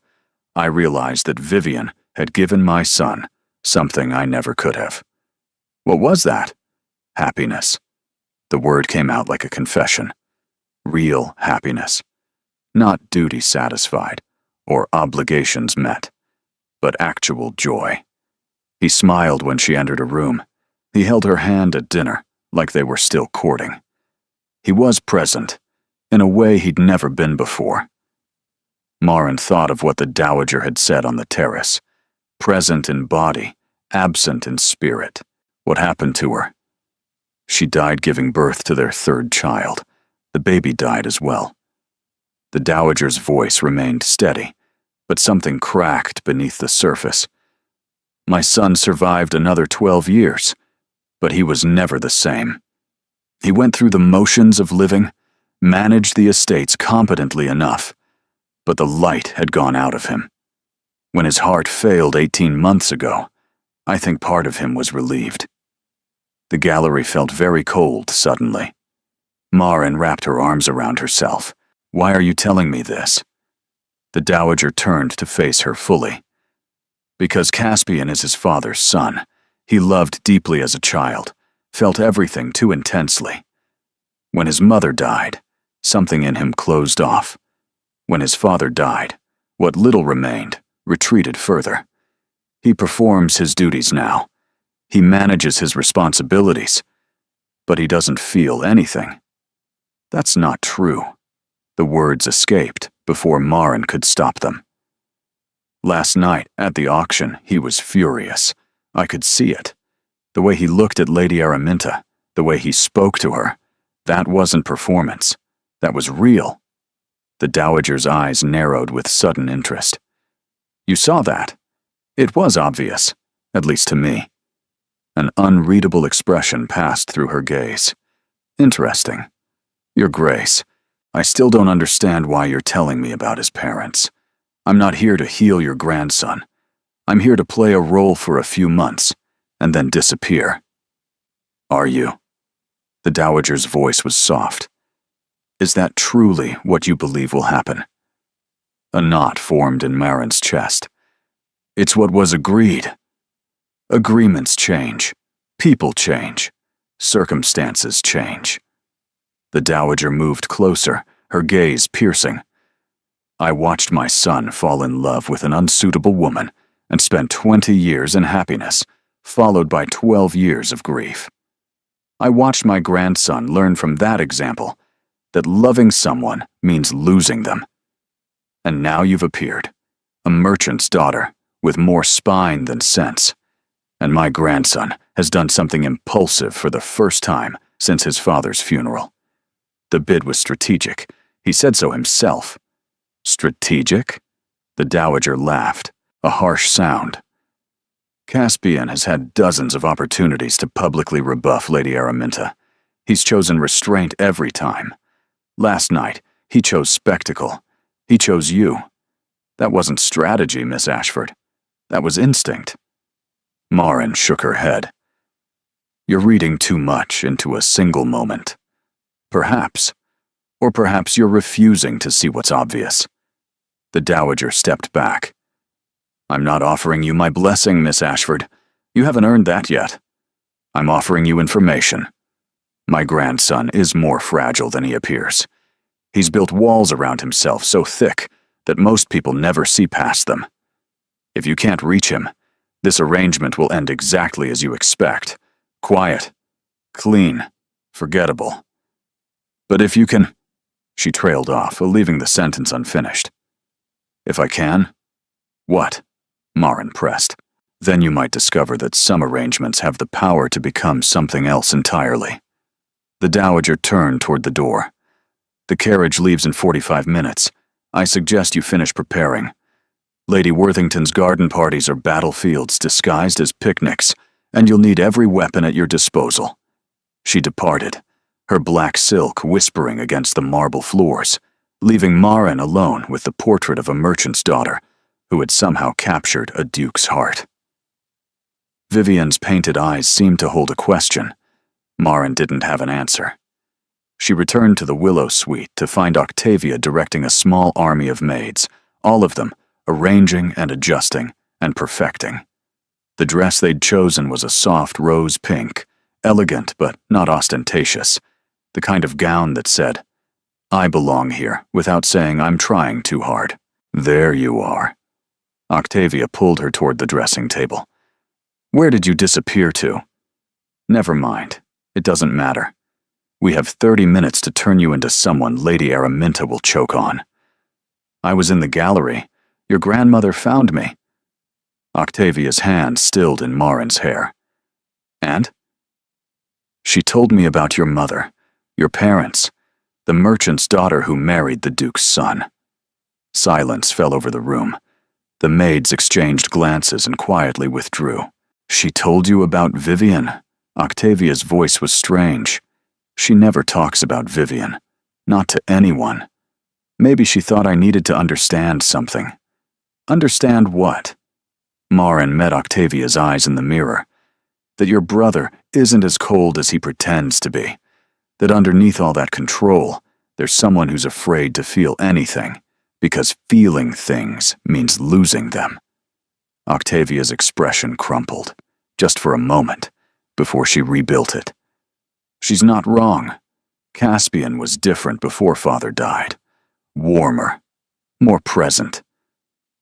I realized that Vivian had given my son something I never could have. What was that? Happiness. The word came out like a confession. Real happiness. Not duty satisfied or obligations met, but actual joy. He smiled when she entered a room. He held her hand at dinner, like they were still courting. He was present, in a way he'd never been before. Maren thought of what the dowager had said on the terrace. Present in body, absent in spirit. What happened to her? She died giving birth to their third child. The baby died as well. The dowager's voice remained steady, but something cracked beneath the surface. My son survived another 12 years, but he was never the same. He went through the motions of living, managed the estates competently enough, but the light had gone out of him. When his heart failed 18 months ago, I think part of him was relieved. The gallery felt very cold suddenly. Maren wrapped her arms around herself. Why are you telling me this? The dowager turned to face her fully. Because Caspian is his father's son. He loved deeply as a child, felt everything too intensely. When his mother died, something in him closed off. When his father died, what little remained retreated further. He performs his duties now. He manages his responsibilities, but he doesn't feel anything. That's not true. The words escaped before Maren could stop them. Last night, at the auction, he was furious. I could see it. The way he looked at Lady Araminta, the way he spoke to her, that wasn't performance. That was real. The dowager's eyes narrowed with sudden interest. You saw that? It was obvious, at least to me. An unreadable expression passed through her gaze. Interesting. Your Grace, I still don't understand why you're telling me about his parents. I'm not here to heal your grandson. I'm here to play a role for a few months, and then disappear. Are you? The dowager's voice was soft. Is that truly what you believe will happen? A knot formed in Maren's chest. It's what was agreed. Agreements change. People change. Circumstances change. The dowager moved closer, her gaze piercing. I watched my son fall in love with an unsuitable woman and spend 20 years in happiness, followed by 12 years of grief. I watched my grandson learn from that example that loving someone means losing them. And now you've appeared, a merchant's daughter with more spine than sense. And my grandson has done something impulsive for the first time since his father's funeral. The bid was strategic. He said so himself. Strategic? The dowager laughed, a harsh sound. Caspian has had dozens of opportunities to publicly rebuff Lady Araminta. He's chosen restraint every time. Last night, he chose spectacle. He chose you. That wasn't strategy, Miss Ashford. That was instinct. Maren shook her head. You're reading too much into a single moment. Perhaps. Or perhaps you're refusing to see what's obvious. The dowager stepped back. I'm not offering you my blessing, Miss Ashford. You haven't earned that yet. I'm offering you information. My grandson is more fragile than he appears. He's built walls around himself so thick that most people never see past them. If you can't reach him, This arrangement will end exactly as you expect. Quiet, clean, forgettable. But if you can—" She trailed off, leaving the sentence unfinished. "If I can?" "What?" Marin pressed. "Then you might discover that some arrangements have the power to become something else entirely." The Dowager turned toward the door. "The carriage leaves in 45 minutes. I suggest you finish preparing. Lady Worthington's garden parties are battlefields disguised as picnics, and you'll need every weapon at your disposal." She departed, her black silk whispering against the marble floors, leaving Marin alone with the portrait of a merchant's daughter who had somehow captured a duke's heart. Vivian's painted eyes seemed to hold a question. Marin didn't have an answer. She returned to the Willow Suite to find Octavia directing a small army of maids, all of them arranging and adjusting and perfecting. The dress they'd chosen was a soft rose pink, elegant but not ostentatious, the kind of gown that said, "I belong here," without saying I'm trying too hard. "There you are." Octavia pulled her toward the dressing table. "Where did you disappear to?" "Never mind. It doesn't matter. We have 30 minutes to turn you into someone Lady Araminta will choke on." "I was in the gallery. Your grandmother found me." Octavia's hand stilled in Marin's hair. "And?" "She told me about your mother, your parents, the merchant's daughter who married the Duke's son." Silence fell over the room. The maids exchanged glances and quietly withdrew. "She told you about Vivian?" Octavia's voice was strange. "She never talks about Vivian. Not to anyone. Maybe she thought I needed to understand something." "Understand what?" Marin met Octavia's eyes in the mirror. "That your brother isn't as cold as he pretends to be. That underneath all that control, there's someone who's afraid to feel anything, because feeling things means losing them." Octavia's expression crumpled, just for a moment, before she rebuilt it. "She's not wrong. Caspian was different before Father died. Warmer, more present.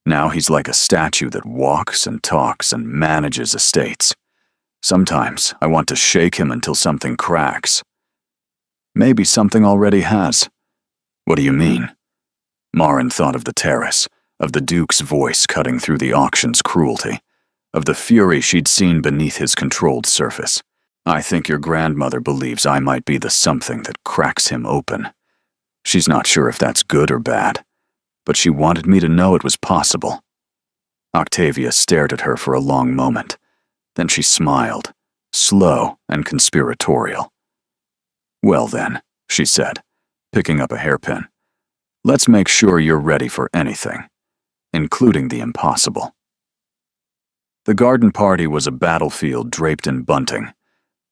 Now he's like a statue that walks and talks and manages estates. Sometimes I want to shake him until something cracks." "Maybe something already has." "What do you mean?" Marin thought of the terrace, of the Duke's voice cutting through the auction's cruelty, of the fury she'd seen beneath his controlled surface. "I think your grandmother believes I might be the something that cracks him open. She's not sure if that's good or bad, but she wanted me to know it was possible." Octavia stared at her for a long moment. Then she smiled, slow and conspiratorial. "Well then," she said, picking up a hairpin, "let's make sure you're ready for anything, including the impossible." The garden party was a battlefield draped in bunting.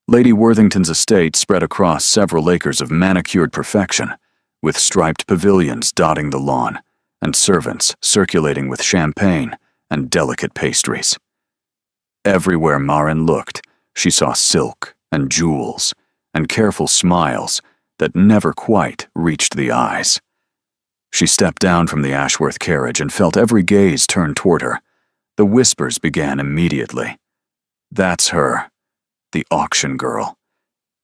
Lady Worthington's estate spread across several acres of manicured perfection, with striped pavilions dotting the lawn, and servants circulating with champagne and delicate pastries. Everywhere Marin looked, she saw silk and jewels and careful smiles that never quite reached the eyes. She stepped down from the Ashworth carriage and felt every gaze turn toward her. The whispers began immediately. "That's her. The auction girl.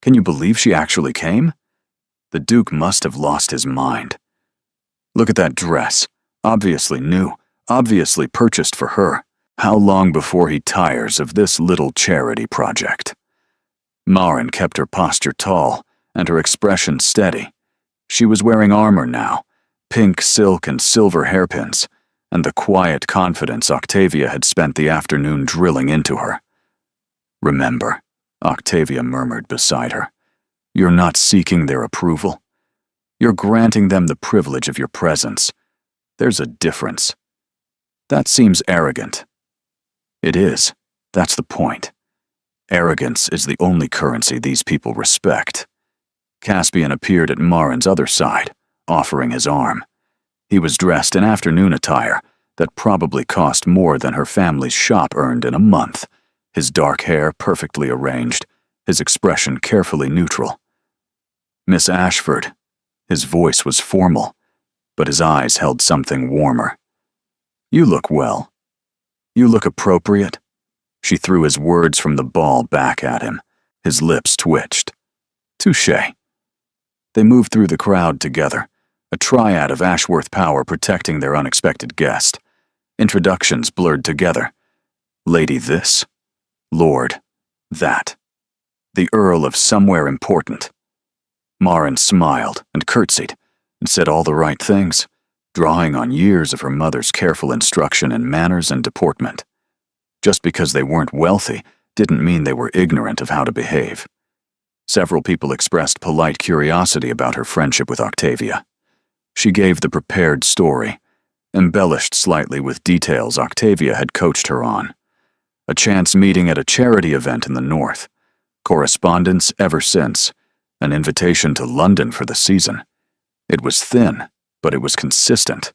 Can you believe she actually came? The Duke must have lost his mind. Look at that dress. Obviously new, obviously purchased for her. How long before he tires of this little charity project?" Marin kept her posture tall and her expression steady. She was wearing armor now, pink silk and silver hairpins, and the quiet confidence Octavia had spent the afternoon drilling into her. "Remember," Octavia murmured beside her, "you're not seeking their approval. You're granting them the privilege of your presence. There's a difference." "That seems arrogant." "It is. That's the point. Arrogance is the only currency these people respect." Caspian appeared at Marin's other side, offering his arm. He was dressed in afternoon attire that probably cost more than her family's shop earned in a month, his dark hair perfectly arranged, his expression carefully neutral. "Miss Ashford." His voice was formal, but his eyes held something warmer. "You look well. You look appropriate." She threw his words from the ball back at him. His lips twitched. Touché. They moved through the crowd together, a triad of Ashworth power protecting their unexpected guest. Introductions blurred together. Lady this, Lord that. The Earl of somewhere important. Maren smiled and curtsied and said all the right things, drawing on years of her mother's careful instruction in manners and deportment. Just because they weren't wealthy didn't mean they were ignorant of how to behave. Several people expressed polite curiosity about her friendship with Octavia. She gave the prepared story, embellished slightly with details Octavia had coached her on. A chance meeting at a charity event in the north, correspondence ever since, an invitation to London for the season. It was thin, but it was consistent,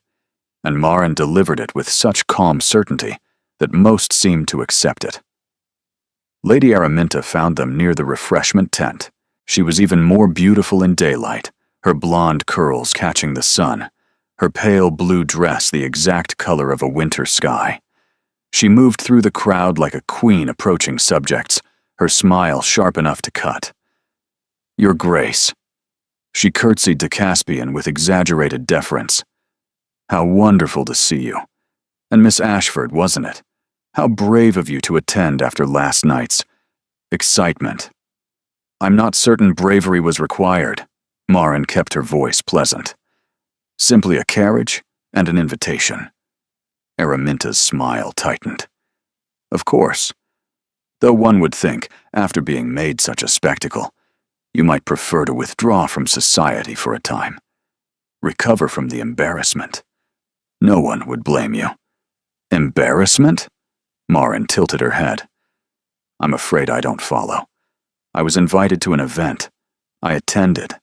and Maren delivered it with such calm certainty that most seemed to accept it. Lady Araminta found them near the refreshment tent. She was even more beautiful in daylight, her blonde curls catching the sun, her pale blue dress the exact color of a winter sky. She moved through the crowd like a queen approaching subjects, her smile sharp enough to cut. Your Grace. She curtsied to Caspian with exaggerated deference. How wonderful to see you. And Miss Ashford, wasn't it? How brave of you to attend after last night's excitement. I'm not certain bravery was required. Maren kept her voice pleasant. Simply a carriage and an invitation. Araminta's smile tightened. Of course. Though one would think, after being made such a spectacle, you might prefer to withdraw from society for a time. Recover from the embarrassment. No one would blame you. Embarrassment? Maren tilted her head. I'm afraid I don't follow. I was invited to an event. I attended.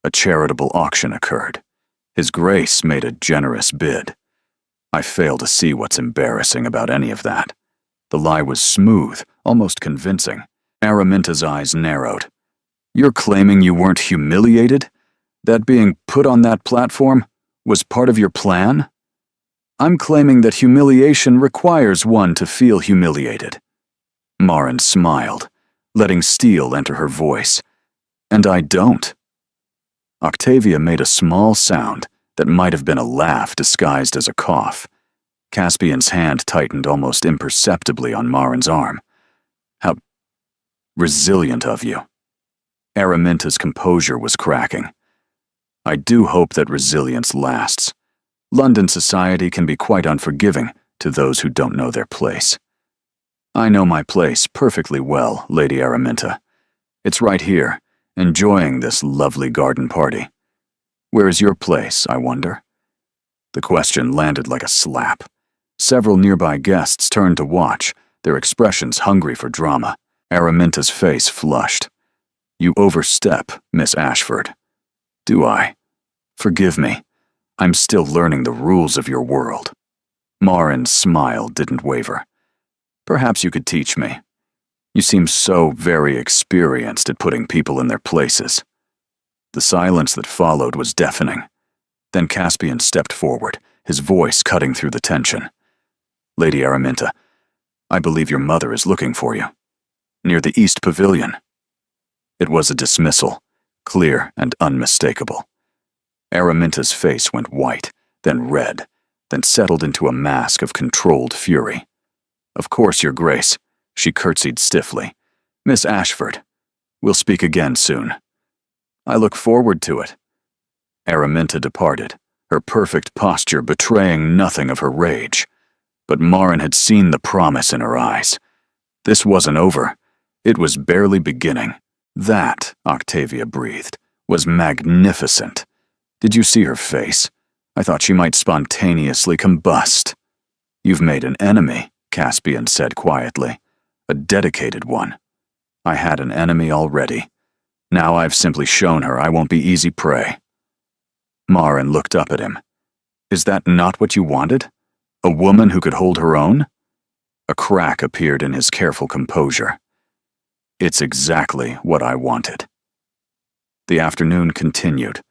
A charitable auction occurred. His Grace made a generous bid. I fail to see what's embarrassing about any of that. The lie was smooth, almost convincing. Araminta's eyes narrowed. You're claiming you weren't humiliated? That being put on that platform was part of your plan? I'm claiming that humiliation requires one to feel humiliated. Maren smiled, letting steel enter her voice. And I don't. Octavia made a small sound that might have been a laugh disguised as a cough. Caspian's hand tightened almost imperceptibly on Maren's arm. How resilient of you. Araminta's composure was cracking. I do hope that resilience lasts. London society can be quite unforgiving to those who don't know their place. I know my place perfectly well, Lady Araminta. It's right here, enjoying this lovely garden party. Where is your place, I wonder? The question landed like a slap. Several nearby guests turned to watch, their expressions hungry for drama. Araminta's face flushed. You overstep, Miss Ashford. Do I? Forgive me. I'm still learning the rules of your world. Maren's smile didn't waver. Perhaps you could teach me. You seem so very experienced at putting people in their places. The silence that followed was deafening. Then Caspian stepped forward, his voice cutting through the tension. Lady Araminta, I believe your mother is looking for you. Near the East Pavilion. It was a dismissal, clear and unmistakable. Araminta's face went white, then red, then settled into a mask of controlled fury. Of course, Your Grace, she curtsied stiffly. Miss Ashford, we'll speak again soon. I look forward to it. Araminta departed, her perfect posture betraying nothing of her rage. But Maren had seen the promise in her eyes. This wasn't over. It was barely beginning. That, Octavia breathed, was magnificent. Did you see her face? I thought she might spontaneously combust. You've made an enemy, Caspian said quietly. A dedicated one. I had an enemy already. Now I've simply shown her I won't be easy prey. Maren looked up at him. Is that not what you wanted? A woman who could hold her own? A crack appeared in his careful composure. It's exactly what I wanted. The afternoon continued.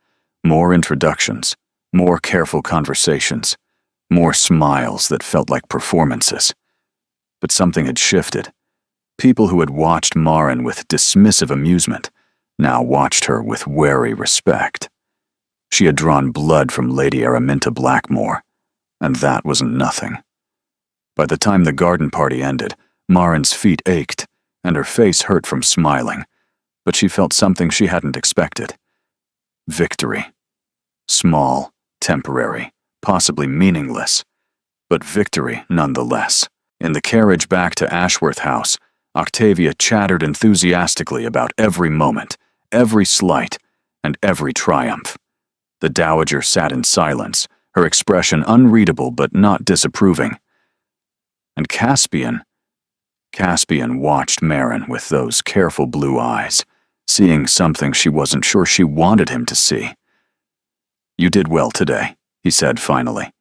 More introductions, more careful conversations, more smiles that felt like performances. But something had shifted. People who had watched Marin with dismissive amusement now watched her with wary respect. She had drawn blood from Lady Araminta Blackmore, and that wasn't nothing. By the time the garden party ended, Marin's feet ached, and her face hurt from smiling, but she felt something she hadn't expected. Victory. Small, temporary, possibly meaningless, but victory nonetheless. In the carriage back to Ashworth House, Octavia chattered enthusiastically about every moment, every slight, and every triumph. The dowager sat in silence, her expression unreadable but not disapproving. And Caspian watched Marin with those careful blue eyes, seeing something she wasn't sure she wanted him to see. "You did well today," he said finally.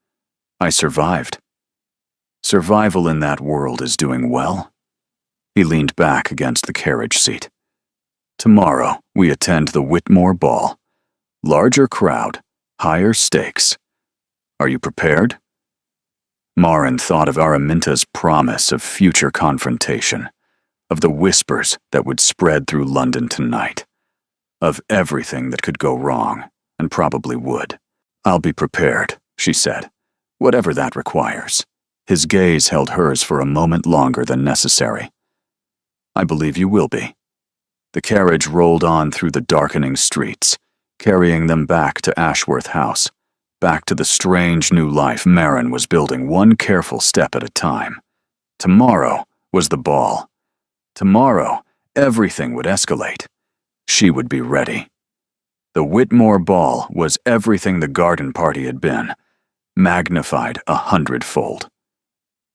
"I survived." Survival in that world is doing well. He leaned back against the carriage seat. "Tomorrow we attend the Whitmore Ball. Larger crowd, higher stakes. Are you prepared?" Marin thought of Araminta's promise of future confrontation, of the whispers that would spread through London tonight, of everything that could go wrong, and probably would. "I'll be prepared," she said, "whatever that requires." His gaze held hers for a moment longer than necessary. "I believe you will be." The carriage rolled on through the darkening streets, carrying them back to Ashworth House, back to the strange new life Marin was building one careful step at a time. Tomorrow was the ball. Tomorrow, everything would escalate. She would be ready. The Whitmore Ball was everything the garden party had been, magnified 100-fold.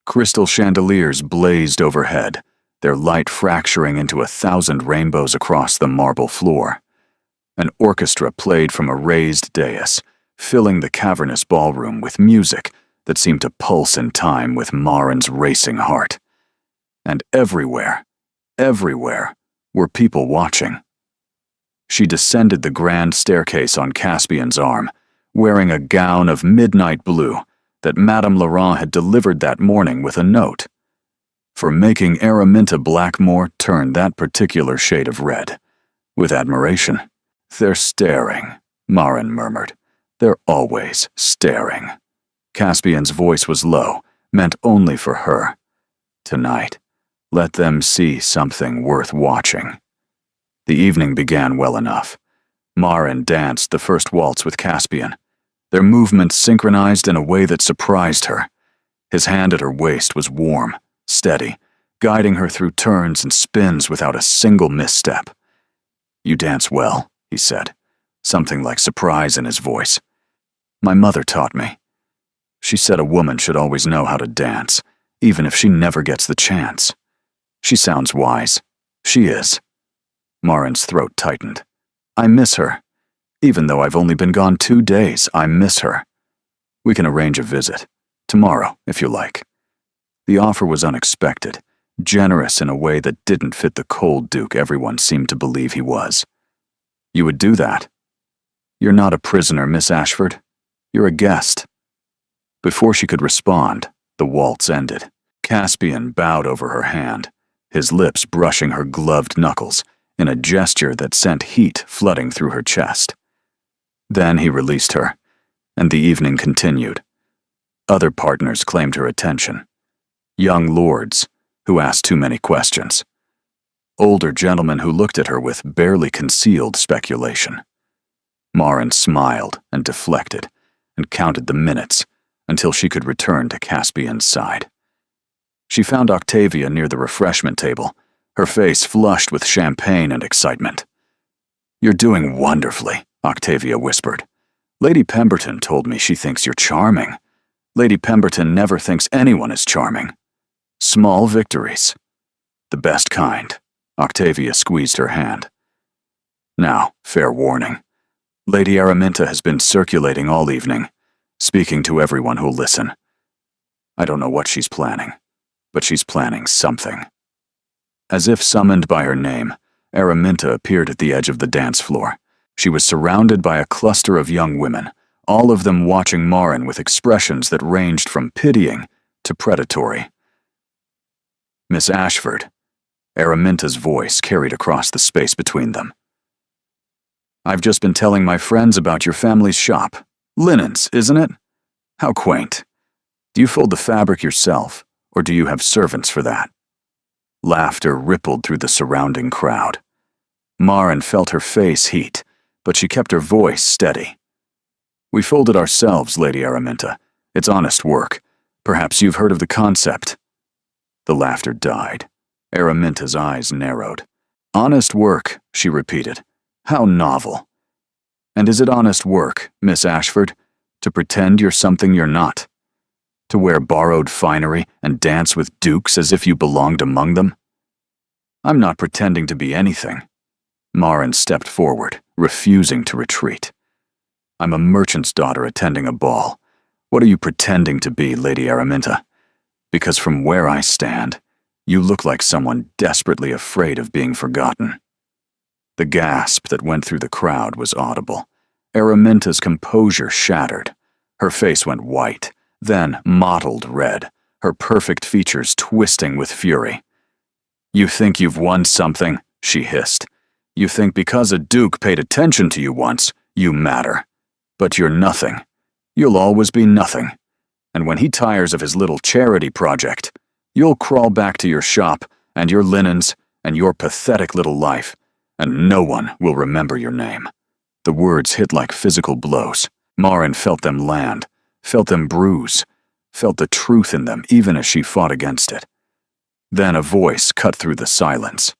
Crystal chandeliers blazed overhead, their light fracturing into 1,000 rainbows across the marble floor. An orchestra played from a raised dais, filling the cavernous ballroom with music that seemed to pulse in time with Marin's racing heart. And everywhere were people watching. She descended the grand staircase on Caspian's arm, wearing a gown of midnight blue that Madame Laurent had delivered that morning with a note. For making Araminta Blackmore turn that particular shade of red. With admiration. "They're staring," Marin murmured. "They're always staring." Caspian's voice was low, meant only for her. Tonight, let them see something worth watching. The evening began well enough. Marin danced the first waltz with Caspian, their movements synchronized in a way that surprised her. His hand at her waist was warm, steady, guiding her through turns and spins without a single misstep. "You dance well," he said, something like surprise in his voice. "My mother taught me. She said a woman should always know how to dance, even if she never gets the chance. She sounds wise. She is." Marin's throat tightened. "I miss her. Even though I've only been gone 2 days, I miss her. We can arrange a visit. Tomorrow, if you like." The offer was unexpected, generous in a way that didn't fit the cold duke everyone seemed to believe he was. "You would do that?" "You're not a prisoner, Miss Ashford. You're a guest." Before she could respond, the waltz ended. Caspian bowed over her hand, his lips brushing her gloved knuckles in a gesture that sent heat flooding through her chest. Then he released her, and the evening continued. Other partners claimed her attention. Young lords who asked too many questions. Older gentlemen who looked at her with barely concealed speculation. Marin smiled and deflected, and counted the minutes until she could return to Caspian's side. She found Octavia near the refreshment table, her face flushed with champagne and excitement. "You're doing wonderfully," Octavia whispered. "Lady Pemberton told me she thinks you're charming. Lady Pemberton never thinks anyone is charming. Small victories. The best kind." Octavia squeezed her hand. "Now, fair warning. Lady Araminta has been circulating all evening, speaking to everyone who'll listen. I don't know what she's planning, but she's planning something." As if summoned by her name, Araminta appeared at the edge of the dance floor. She was surrounded by a cluster of young women, all of them watching Marin with expressions that ranged from pitying to predatory. Miss Ashford. Araminta's voice carried across the space between them. I've just been telling my friends about your family's shop. Linens, isn't it? How quaint. Do you fold the fabric yourself, or do you have servants for that? Laughter rippled through the surrounding crowd. Maren felt her face heat, but she kept her voice steady. We fold it ourselves, Lady Araminta. It's honest work. Perhaps you've heard of the concept. The laughter died. Araminta's eyes narrowed. Honest work, she repeated. How novel. And is it honest work, Miss Ashford, to pretend you're something you're not? To wear borrowed finery and dance with dukes as if you belonged among them? I'm not pretending to be anything. Maren stepped forward, refusing to retreat. I'm a merchant's daughter attending a ball. What are you pretending to be, Lady Araminta? Because from where I stand, you look like someone desperately afraid of being forgotten. The gasp that went through the crowd was audible. Araminta's composure shattered. Her face went white, then mottled red, her perfect features twisting with fury. You think you've won something, she hissed. You think because a duke paid attention to you once, you matter. But you're nothing. You'll always be nothing. And when he tires of his little charity project, you'll crawl back to your shop and your linens and your pathetic little life, and no one will remember your name. The words hit like physical blows. Maren felt them land, felt them bruise, felt the truth in them even as she fought against it. Then a voice cut through the silence.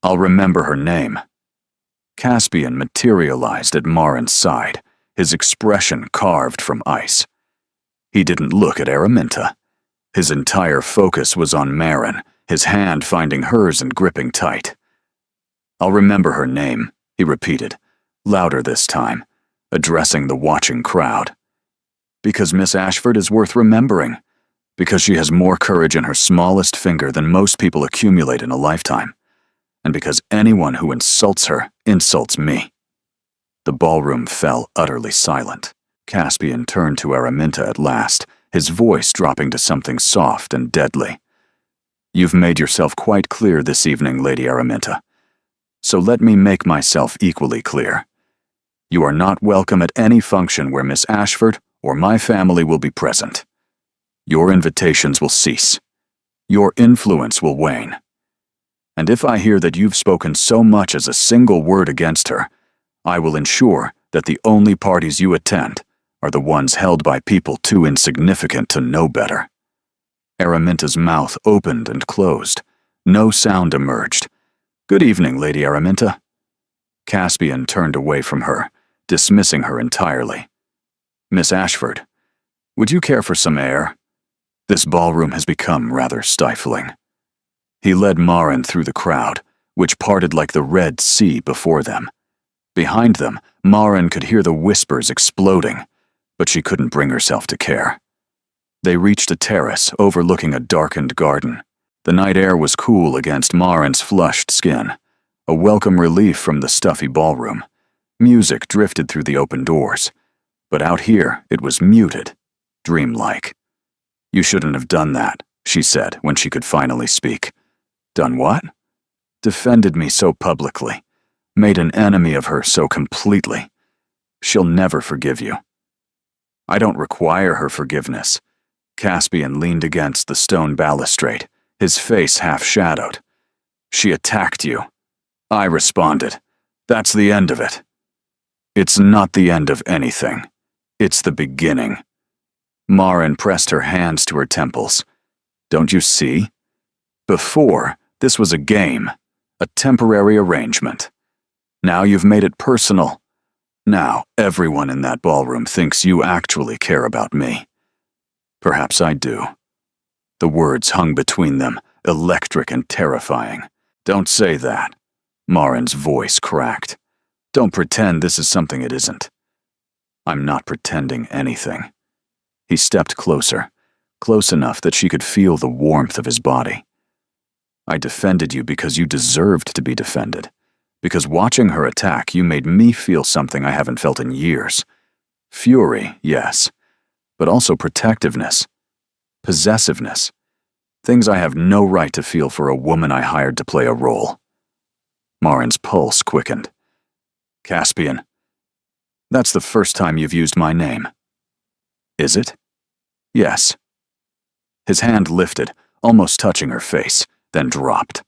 I'll remember her name. Caspian materialized at Maren's side, his expression carved from ice. He didn't look at Araminta. His entire focus was on Maren, his hand finding hers and gripping tight. I'll remember her name, he repeated, louder this time, addressing the watching crowd. Because Miss Ashford is worth remembering. Because she has more courage in her smallest finger than most people accumulate in a lifetime. And because anyone who insults her insults me. The ballroom fell utterly silent. Caspian turned to Araminta at last, his voice dropping to something soft and deadly. You've made yourself quite clear this evening, Lady Araminta. So let me make myself equally clear. You are not welcome at any function where Miss Ashford or my family will be present. Your invitations will cease. Your influence will wane. And if I hear that you've spoken so much as a single word against her, I will ensure that the only parties you attend are the ones held by people too insignificant to know better. Araminta's mouth opened and closed. No sound emerged. Good evening, Lady Araminta. Caspian turned away from her, dismissing her entirely. Miss Ashford, would you care for some air? This ballroom has become rather stifling. He led Maren through the crowd, which parted like the Red Sea before them. Behind them, Maren could hear the whispers exploding, but she couldn't bring herself to care. They reached a terrace overlooking a darkened garden. The night air was cool against Maren's flushed skin, a welcome relief from the stuffy ballroom. Music drifted through the open doors, but out here it was muted, dreamlike. You shouldn't have done that, she said when she could finally speak. Done what? Defended me so publicly, made an enemy of her so completely. She'll never forgive you. I don't require her forgiveness. Caspian leaned against the stone balustrade, his face half-shadowed. She attacked you. I responded. That's the end of it. It's not the end of anything. It's the beginning. Maren pressed her hands to her temples. Don't you see? Before, this was a game, a temporary arrangement. Now you've made it personal. Now everyone in that ballroom thinks you actually care about me. Perhaps I do. The words hung between them, electric and terrifying. Don't say that. Maren's voice cracked. Don't pretend this is something it isn't. I'm not pretending anything. He stepped closer, close enough that she could feel the warmth of his body. I defended you because you deserved to be defended. Because watching her attack, you made me feel something I haven't felt in years. Fury, yes, but also protectiveness, possessiveness. Things I have no right to feel for a woman I hired to play a role. Marin's pulse quickened. Caspian, that's the first time you've used my name. Is it? Yes. His hand lifted, almost touching her face, then dropped.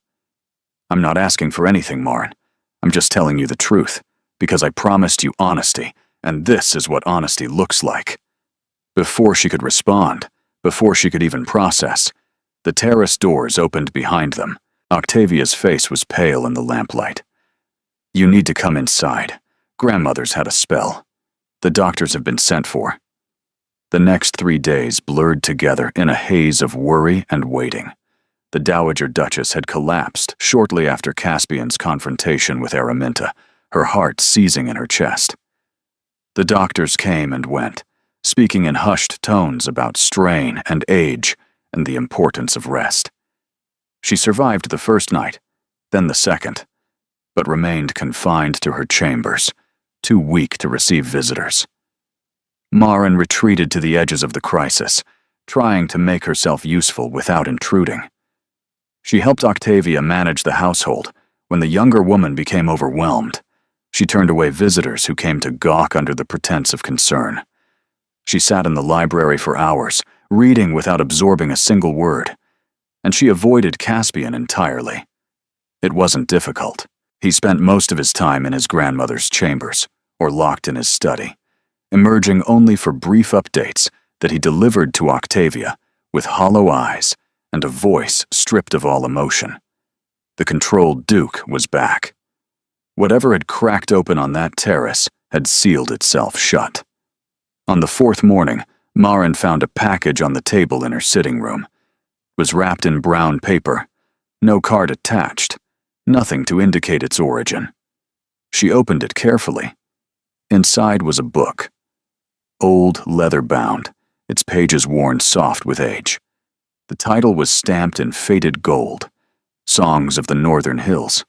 I'm not asking for anything, Marin. I'm just telling you the truth, because I promised you honesty, and this is what honesty looks like. Before she could respond, before she could even process, the terrace doors opened behind them. Octavia's face was pale in the lamplight. You need to come inside. Grandmother's had a spell. The doctors have been sent for. The next 3 days blurred together in a haze of worry and waiting. The Dowager Duchess had collapsed shortly after Caspian's confrontation with Araminta, her heart seizing in her chest. The doctors came and went, speaking in hushed tones about strain and age and the importance of rest. She survived the first night, then the second, but remained confined to her chambers, too weak to receive visitors. Marin retreated to the edges of the crisis, trying to make herself useful without intruding. She helped Octavia manage the household. When the younger woman became overwhelmed, she turned away visitors who came to gawk under the pretense of concern. She sat in the library for hours, reading without absorbing a single word, and she avoided Caspian entirely. It wasn't difficult. He spent most of his time in his grandmother's chambers, or locked in his study, emerging only for brief updates that he delivered to Octavia with hollow eyes and a voice stripped of all emotion. The controlled Duke was back. Whatever had cracked open on that terrace had sealed itself shut. On the fourth morning, Marin found a package on the table in her sitting room. It was wrapped in brown paper, no card attached, nothing to indicate its origin. She opened it carefully. Inside was a book. Old, leather-bound, its pages worn soft with age. The title was stamped in faded gold, Songs of the Northern Hills,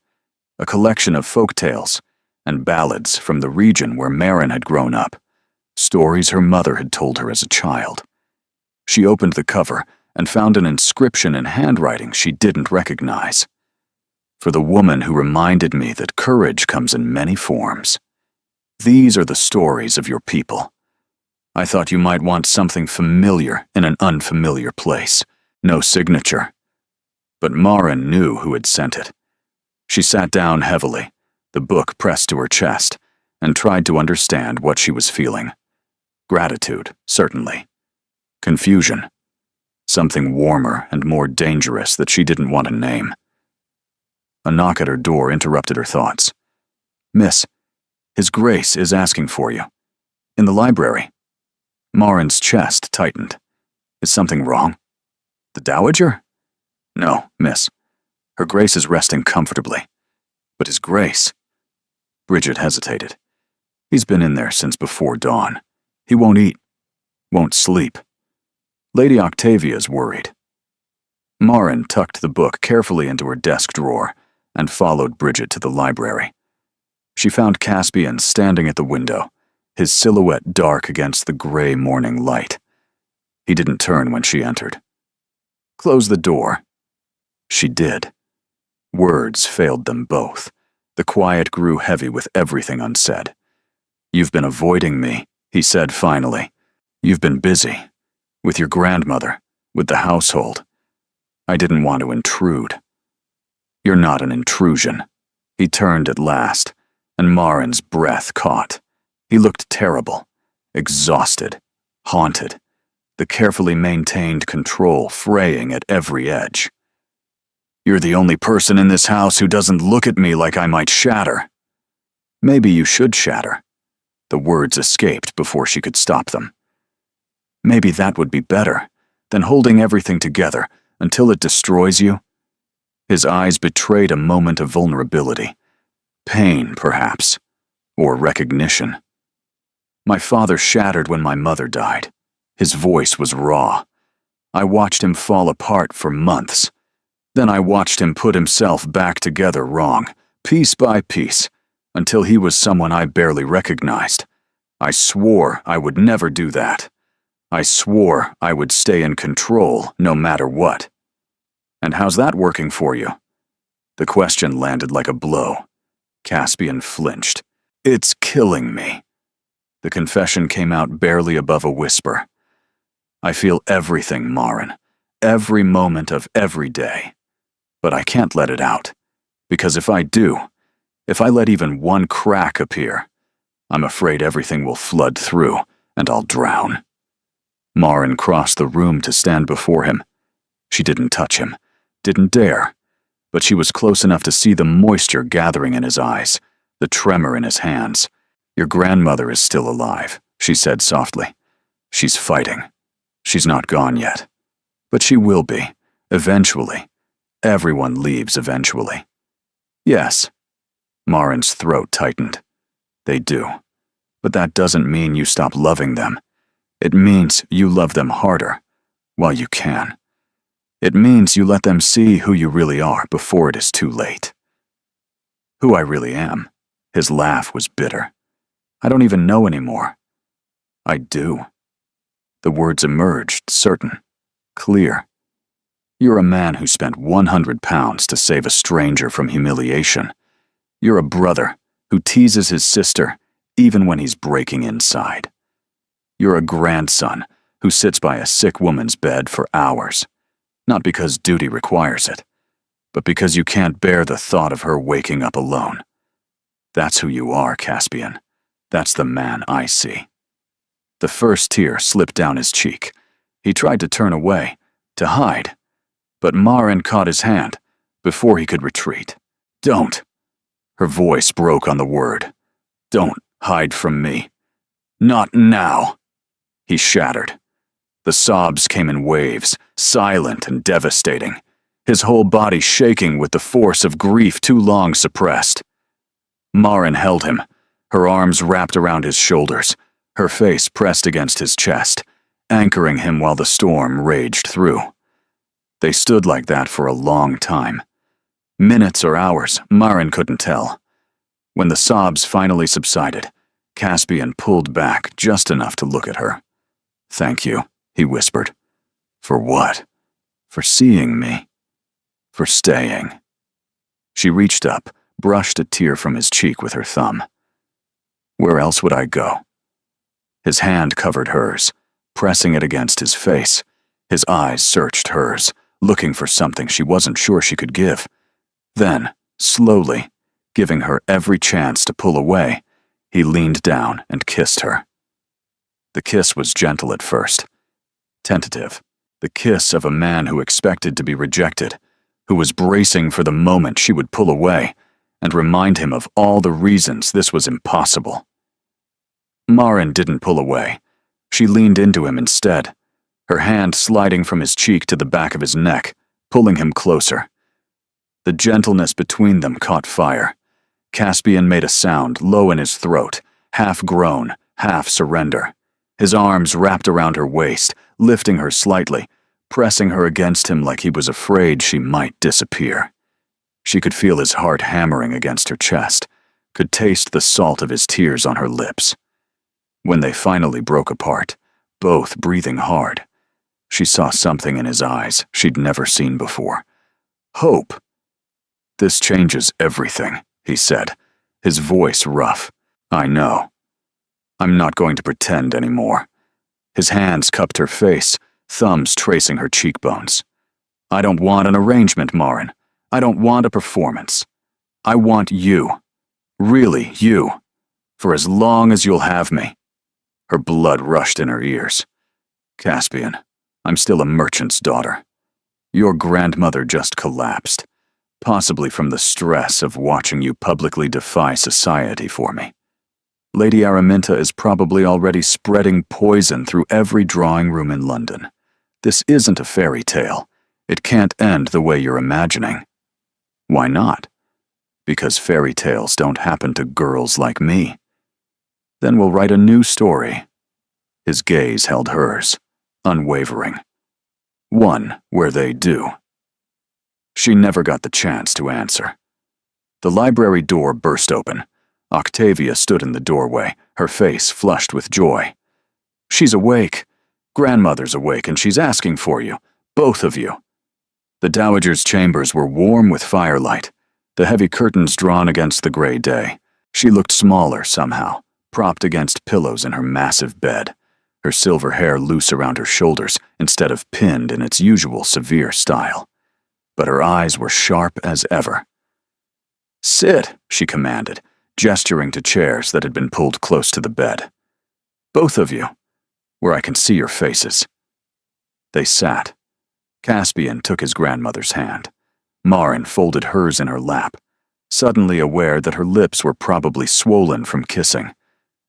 a collection of folk tales and ballads from the region where Marin had grown up, stories her mother had told her as a child. She opened the cover and found an inscription in handwriting she didn't recognize. For the woman who reminded me that courage comes in many forms. These are the stories of your people. I thought you might want something familiar in an unfamiliar place. No signature. But Marin knew who had sent it. She sat down heavily, the book pressed to her chest, and tried to understand what she was feeling. Gratitude, certainly. Confusion. Something warmer and more dangerous that she didn't want to name. A knock at her door interrupted her thoughts. Miss, His Grace is asking for you. In the library. Marin's chest tightened. Is something wrong? The Dowager? No, miss. Her Grace is resting comfortably. But His Grace... Bridget hesitated. He's been in there since before dawn. He won't eat. Won't sleep. Lady Octavia's worried. Marin tucked the book carefully into her desk drawer and followed Bridget to the library. She found Caspian standing at the window, his silhouette dark against the gray morning light. He didn't turn when she entered. Close the door. She did. Words failed them both. The quiet grew heavy with everything unsaid. You've been avoiding me, he said finally. You've been busy. With your grandmother, with the household. I didn't want to intrude. You're not an intrusion. He turned at last, and Marin's breath caught. He looked terrible, exhausted, haunted, the carefully maintained control fraying at every edge. You're the only person in this house who doesn't look at me like I might shatter. Maybe you should shatter. The words escaped before she could stop them. Maybe that would be better than holding everything together until it destroys you. His eyes betrayed a moment of vulnerability. Pain, perhaps, or recognition. My father shattered when my mother died. His voice was raw. I watched him fall apart for months. Then I watched him put himself back together wrong, piece by piece, until he was someone I barely recognized. I swore I would never do that. I swore I would stay in control no matter what. And how's that working for you? The question landed like a blow. Caspian flinched. It's killing me. The confession came out barely above a whisper. I feel everything, Marin. Every moment of every day. But I can't let it out. Because if I do, if I let even one crack appear, I'm afraid everything will flood through, and I'll drown. Marin crossed the room to stand before him. She didn't touch him, didn't dare, but she was close enough to see the moisture gathering in his eyes, the tremor in his hands. Your grandmother is still alive, she said softly. She's fighting. She's not gone yet. But she will be, eventually. Everyone leaves eventually. Yes. Marin's throat tightened. They do. But that doesn't mean you stop loving them. It means you love them harder, while you can. It means you let them see who you really are before it is too late. Who I really am. His laugh was bitter. I don't even know anymore. I do. The words emerged, certain, clear. You're a man who spent 100 pounds to save a stranger from humiliation. You're a brother who teases his sister even when he's breaking inside. You're a grandson who sits by a sick woman's bed for hours, not because duty requires it, but because you can't bear the thought of her waking up alone. That's who you are, Caspian. That's the man I see. The first tear slipped down his cheek. He tried to turn away, to hide, but Marin caught his hand before he could retreat. Don't. Her voice broke on the word. Don't hide from me. Not now. He shattered. The sobs came in waves, silent and devastating, his whole body shaking with the force of grief too long suppressed. Marin held him, her arms wrapped around his shoulders, her face pressed against his chest, anchoring him while the storm raged through. They stood like that for a long time. Minutes or hours, Marin couldn't tell. When the sobs finally subsided, Caspian pulled back just enough to look at her. Thank you, he whispered. For what? For seeing me. For staying. She reached up, brushed a tear from his cheek with her thumb. Where else would I go? His hand covered hers, pressing it against his face. His eyes searched hers, looking for something she wasn't sure she could give. Then, slowly, giving her every chance to pull away, he leaned down and kissed her. The kiss was gentle at first, tentative, the kiss of a man who expected to be rejected, who was bracing for the moment she would pull away and remind him of all the reasons this was impossible. Marin didn't pull away. She leaned into him instead, her hand sliding from his cheek to the back of his neck, pulling him closer. The gentleness between them caught fire. Caspian made a sound low in his throat, half groan, half surrender. His arms wrapped around her waist, lifting her slightly, pressing her against him like he was afraid she might disappear. She could feel his heart hammering against her chest, could taste the salt of his tears on her lips. When they finally broke apart, both breathing hard, she saw something in his eyes she'd never seen before. Hope. This changes everything, he said, his voice rough. I know. I'm not going to pretend anymore. His hands cupped her face, thumbs tracing her cheekbones. I don't want an arrangement, Marin. I don't want a performance. I want you. Really, you. For as long as you'll have me. Her blood rushed in her ears. Caspian, I'm still a merchant's daughter. Your grandmother just collapsed, possibly from the stress of watching you publicly defy society for me. Lady Araminta is probably already spreading poison through every drawing room in London. This isn't a fairy tale. It can't end the way you're imagining. Why not? Because fairy tales don't happen to girls like me. Then we'll write a new story. His gaze held hers, unwavering. One where they do. She never got the chance to answer. The library door burst open. Octavia stood in the doorway, her face flushed with joy. She's awake. Grandmother's awake and she's asking for you, both of you. The dowager's chambers were warm with firelight, the heavy curtains drawn against the gray day. She looked smaller somehow, propped against pillows in her massive bed, her silver hair loose around her shoulders instead of pinned in its usual severe style. But her eyes were sharp as ever. "Sit," she commanded, gesturing to chairs that had been pulled close to the bed. "Both of you, where I can see your faces." They sat. Caspian took his grandmother's hand. Marin folded hers in her lap, suddenly aware that her lips were probably swollen from kissing,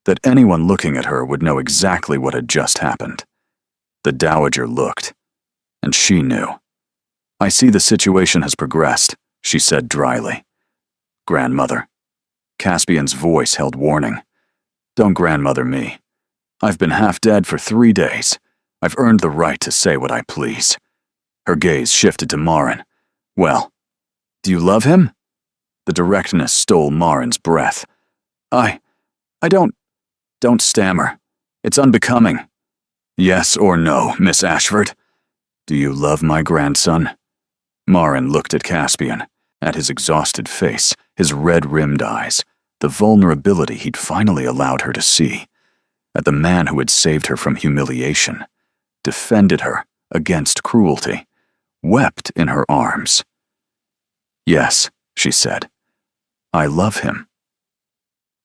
that anyone looking at her would know exactly what had just happened. The dowager looked, and she knew. "I see the situation has progressed," she said dryly. "Grandmother." Caspian's voice held warning. "Don't grandmother me. I've been half dead for 3 days. I've earned the right to say what I please." Her gaze shifted to Marin. "Well, do you love him?" The directness stole Marin's breath. I don't stammer. It's unbecoming." "Yes or no, Miss Ashford? Do you love my grandson?" Marin looked at Caspian, at his exhausted face, his red-rimmed eyes, the vulnerability he'd finally allowed her to see, at the man who had saved her from humiliation, defended her against cruelty, wept in her arms. "Yes," she said. "I love him."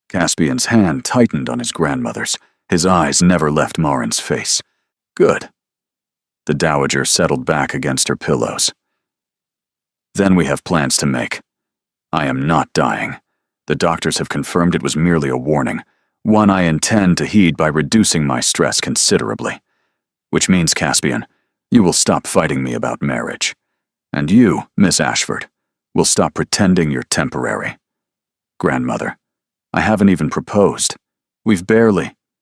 Caspian's hand tightened on his grandmother's. His eyes never left Marin's face. "Good." The dowager settled back against her pillows. "Then we have plans to make. I am not dying. The doctors have confirmed it was merely a warning, one I intend to heed by reducing my stress considerably. Which means, Caspian, you will stop fighting me about marriage. And you, Miss Ashford, will stop pretending you're temporary. Grandmother, I haven't even proposed.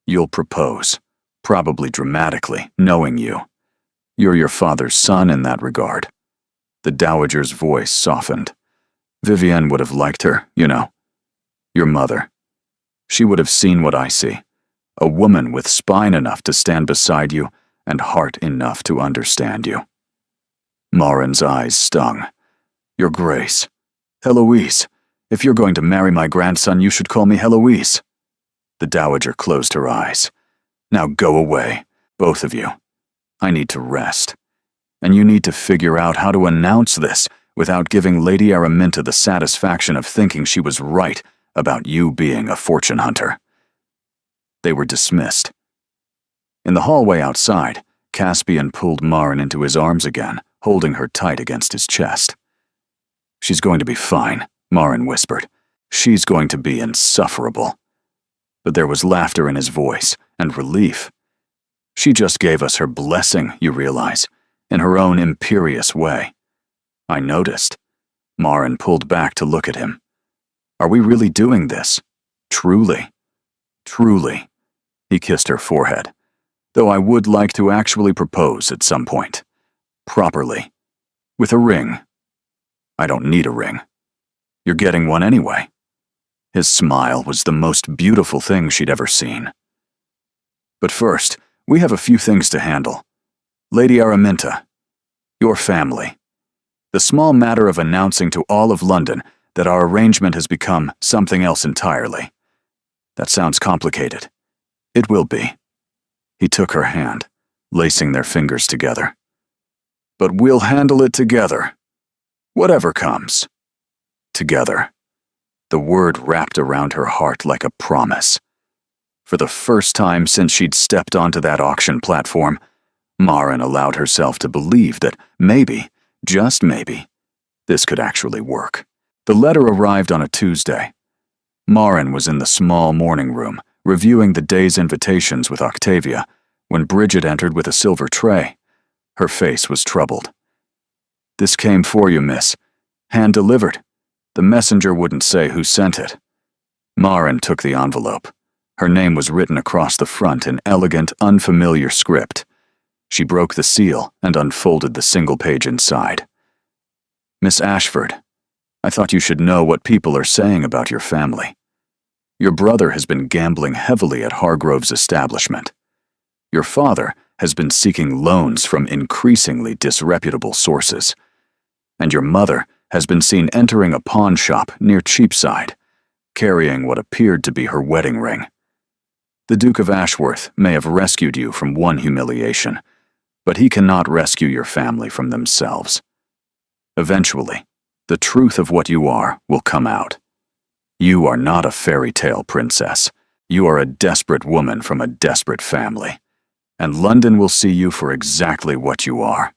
You'll propose. Probably dramatically, knowing you. You're your father's son in that regard." The dowager's voice softened. "Vivienne would have liked her, you know. Your mother. She would have seen what I see. A woman with spine enough to stand beside you and heart enough to understand you." Marin's eyes stung. "Your Grace. Heloise. If you're going to marry my grandson, you should call me Heloise." The dowager closed her eyes. "Now go away, both of you. I need to rest. And you need to figure out how to announce this without giving Lady Araminta the satisfaction of thinking she was right about you being a fortune hunter." They were dismissed. In the hallway outside, Caspian pulled Marin into his arms again, holding her tight against his chest. "She's going to be fine," Marin whispered. "She's going to be insufferable." But there was laughter in his voice, and relief. "She just gave us her blessing, you realize, in her own imperious way." "I noticed." Marin pulled back to look at him. "Are we really doing this? Truly?" "Truly." He kissed her forehead. "Though I would like to actually propose at some point. Properly. With a ring." "I don't need a ring. You're getting one anyway." His smile was the most beautiful thing she'd ever seen. "But first, we have a few things to handle. Lady Araminta, your family. The small matter of announcing to all of London that our arrangement has become something else entirely. That sounds complicated. It will be." He took her hand, lacing their fingers together. "But we'll handle it together. Whatever comes. Together." The word wrapped around her heart like a promise. For the first time since she'd stepped onto that auction platform, Marin allowed herself to believe that maybe, just maybe, this could actually work. The letter arrived on a Tuesday. Marin was in the small morning room, reviewing the day's invitations with Octavia, when Bridget entered with a silver tray. Her face was troubled. "This came for you, miss. Hand-delivered. The messenger wouldn't say who sent it." Marin took the envelope. Her name was written across the front in elegant, unfamiliar script. She broke the seal and unfolded the single page inside. "Miss Ashford, I thought you should know what people are saying about your family. Your brother has been gambling heavily at Hargrove's establishment. Your father has been seeking loans from increasingly disreputable sources. and your mother has been seen entering a pawn shop near Cheapside, carrying what appeared to be her wedding ring. The Duke of Ashworth may have rescued you from one humiliation, but he cannot rescue your family from themselves. Eventually, the truth of what you are will come out. You are not a fairy tale princess. You are a desperate woman from a desperate family, and London will see you for exactly what you are.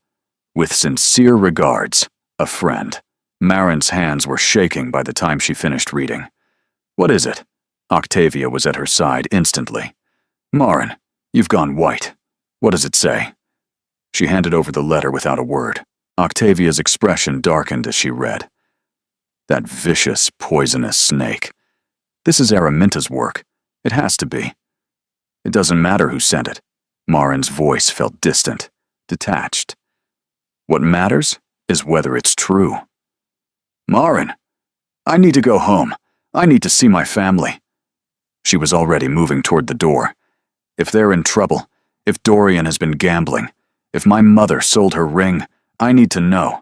With sincere regards, a friend. Marin's hands were shaking by the time she finished reading. What is it? Octavia was at her side instantly. Marin, you've gone white. What does it say? She handed over the letter without a word. Octavia's expression darkened as she read. That vicious, poisonous snake. This is Araminta's work. It has to be. It doesn't matter who sent it. Marin's voice felt distant, detached. What matters is whether it's true. Marin, I need to go home. I need to see my family. She was already moving toward the door. If they're in trouble, if Dorian has been gambling, if my mother sold her ring, I need to know.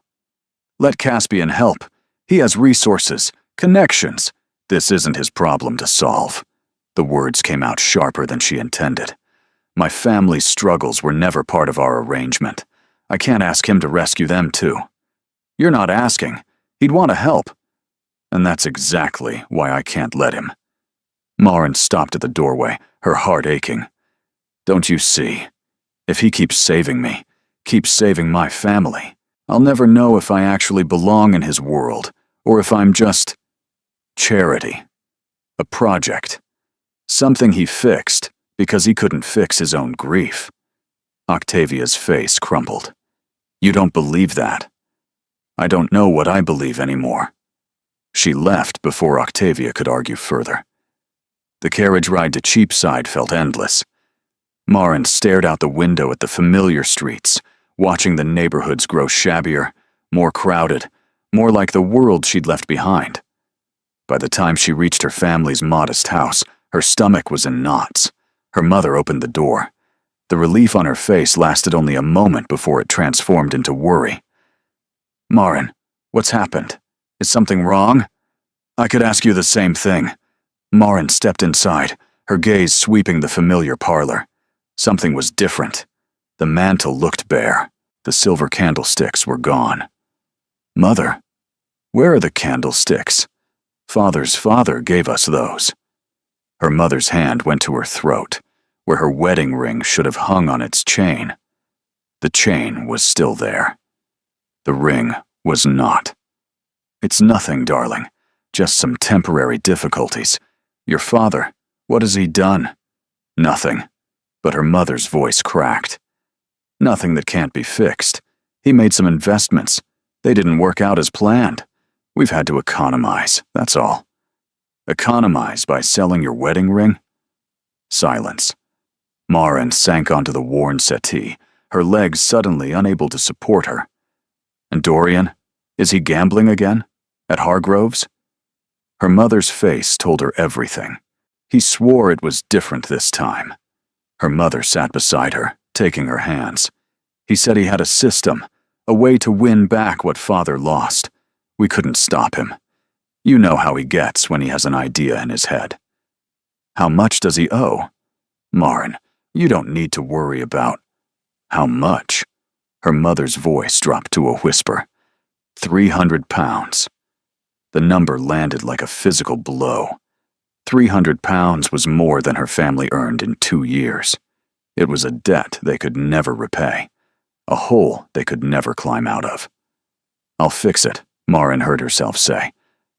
Let Caspian help. He has resources, connections. This isn't his problem to solve. The words came out sharper than she intended. My family's struggles were never part of our arrangement. I can't ask him to rescue them too. You're not asking. He'd want to help. And that's exactly why I can't let him. Marin stopped at the doorway, her heart aching. Don't you see? If he keeps saving me, keeps saving my family, I'll never know if I actually belong in his world, or if I'm just charity. A project. Something he fixed because he couldn't fix his own grief. Octavia's face crumpled. You don't believe that. I don't know what I believe anymore. She left before Octavia could argue further. The carriage ride to Cheapside felt endless. Marin stared out the window at the familiar streets, watching the neighborhoods grow shabbier, more crowded, more like the world she'd left behind. By the time she reached her family's modest house, her stomach was in knots. Her mother opened the door. The relief on her face lasted only a moment before it transformed into worry. Marin, what's happened? Is something wrong? I could ask you the same thing. Marin stepped inside, her gaze sweeping the familiar parlor. Something was different. The mantel looked bare. The silver candlesticks were gone. Mother, where are the candlesticks? Father's father gave us those. Her mother's hand went to her throat, where her wedding ring should have hung on its chain. The chain was still there. The ring was not. It's nothing, darling. Just some temporary difficulties. Your father, what has he done? Nothing. But her mother's voice cracked. Nothing that can't be fixed. He made some investments. They didn't work out as planned. We've had to economize, that's all. Economize by selling your wedding ring? Silence. Marin sank onto the worn settee, her legs suddenly unable to support her. And Dorian? Is he gambling again? At Hargrove's? Her mother's face told her everything. He swore it was different this time. Her mother sat beside her, taking her hands. He said he had a system, a way to win back what father lost. We couldn't stop him. You know how he gets when he has an idea in his head. How much does he owe? Marin, you don't need to worry about how much. Her mother's voice dropped to a whisper. 300 pounds. The number landed like a physical blow. 300 pounds was more than her family earned in 2 years. It was a debt they could never repay, a hole they could never climb out of. I'll fix it, Marin heard herself say.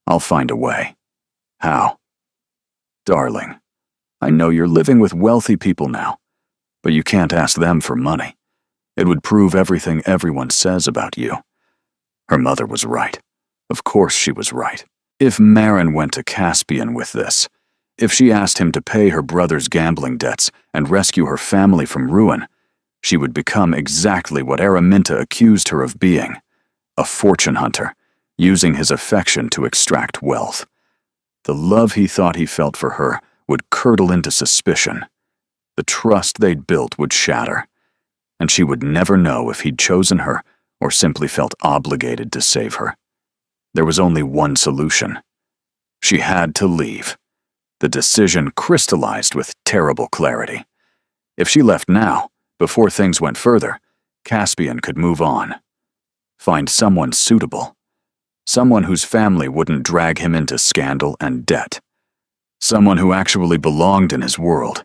I'll find a way. How? Darling, I know you're living with wealthy people now, but you can't ask them for money. It would prove everything everyone says about you. Her mother was right. Of course she was right. If Marin went to Caspian with this, if she asked him to pay her brother's gambling debts and rescue her family from ruin, she would become exactly what Araminta accused her of being, a fortune hunter, using his affection to extract wealth. The love he thought he felt for her would curdle into suspicion. The trust they'd built would shatter, and she would never know if he'd chosen her or simply felt obligated to save her. There was only one solution. She had to leave. The decision crystallized with terrible clarity. If she left now, before things went further, Caspian could move on. Find someone suitable. Someone whose family wouldn't drag him into scandal and debt. Someone who actually belonged in his world,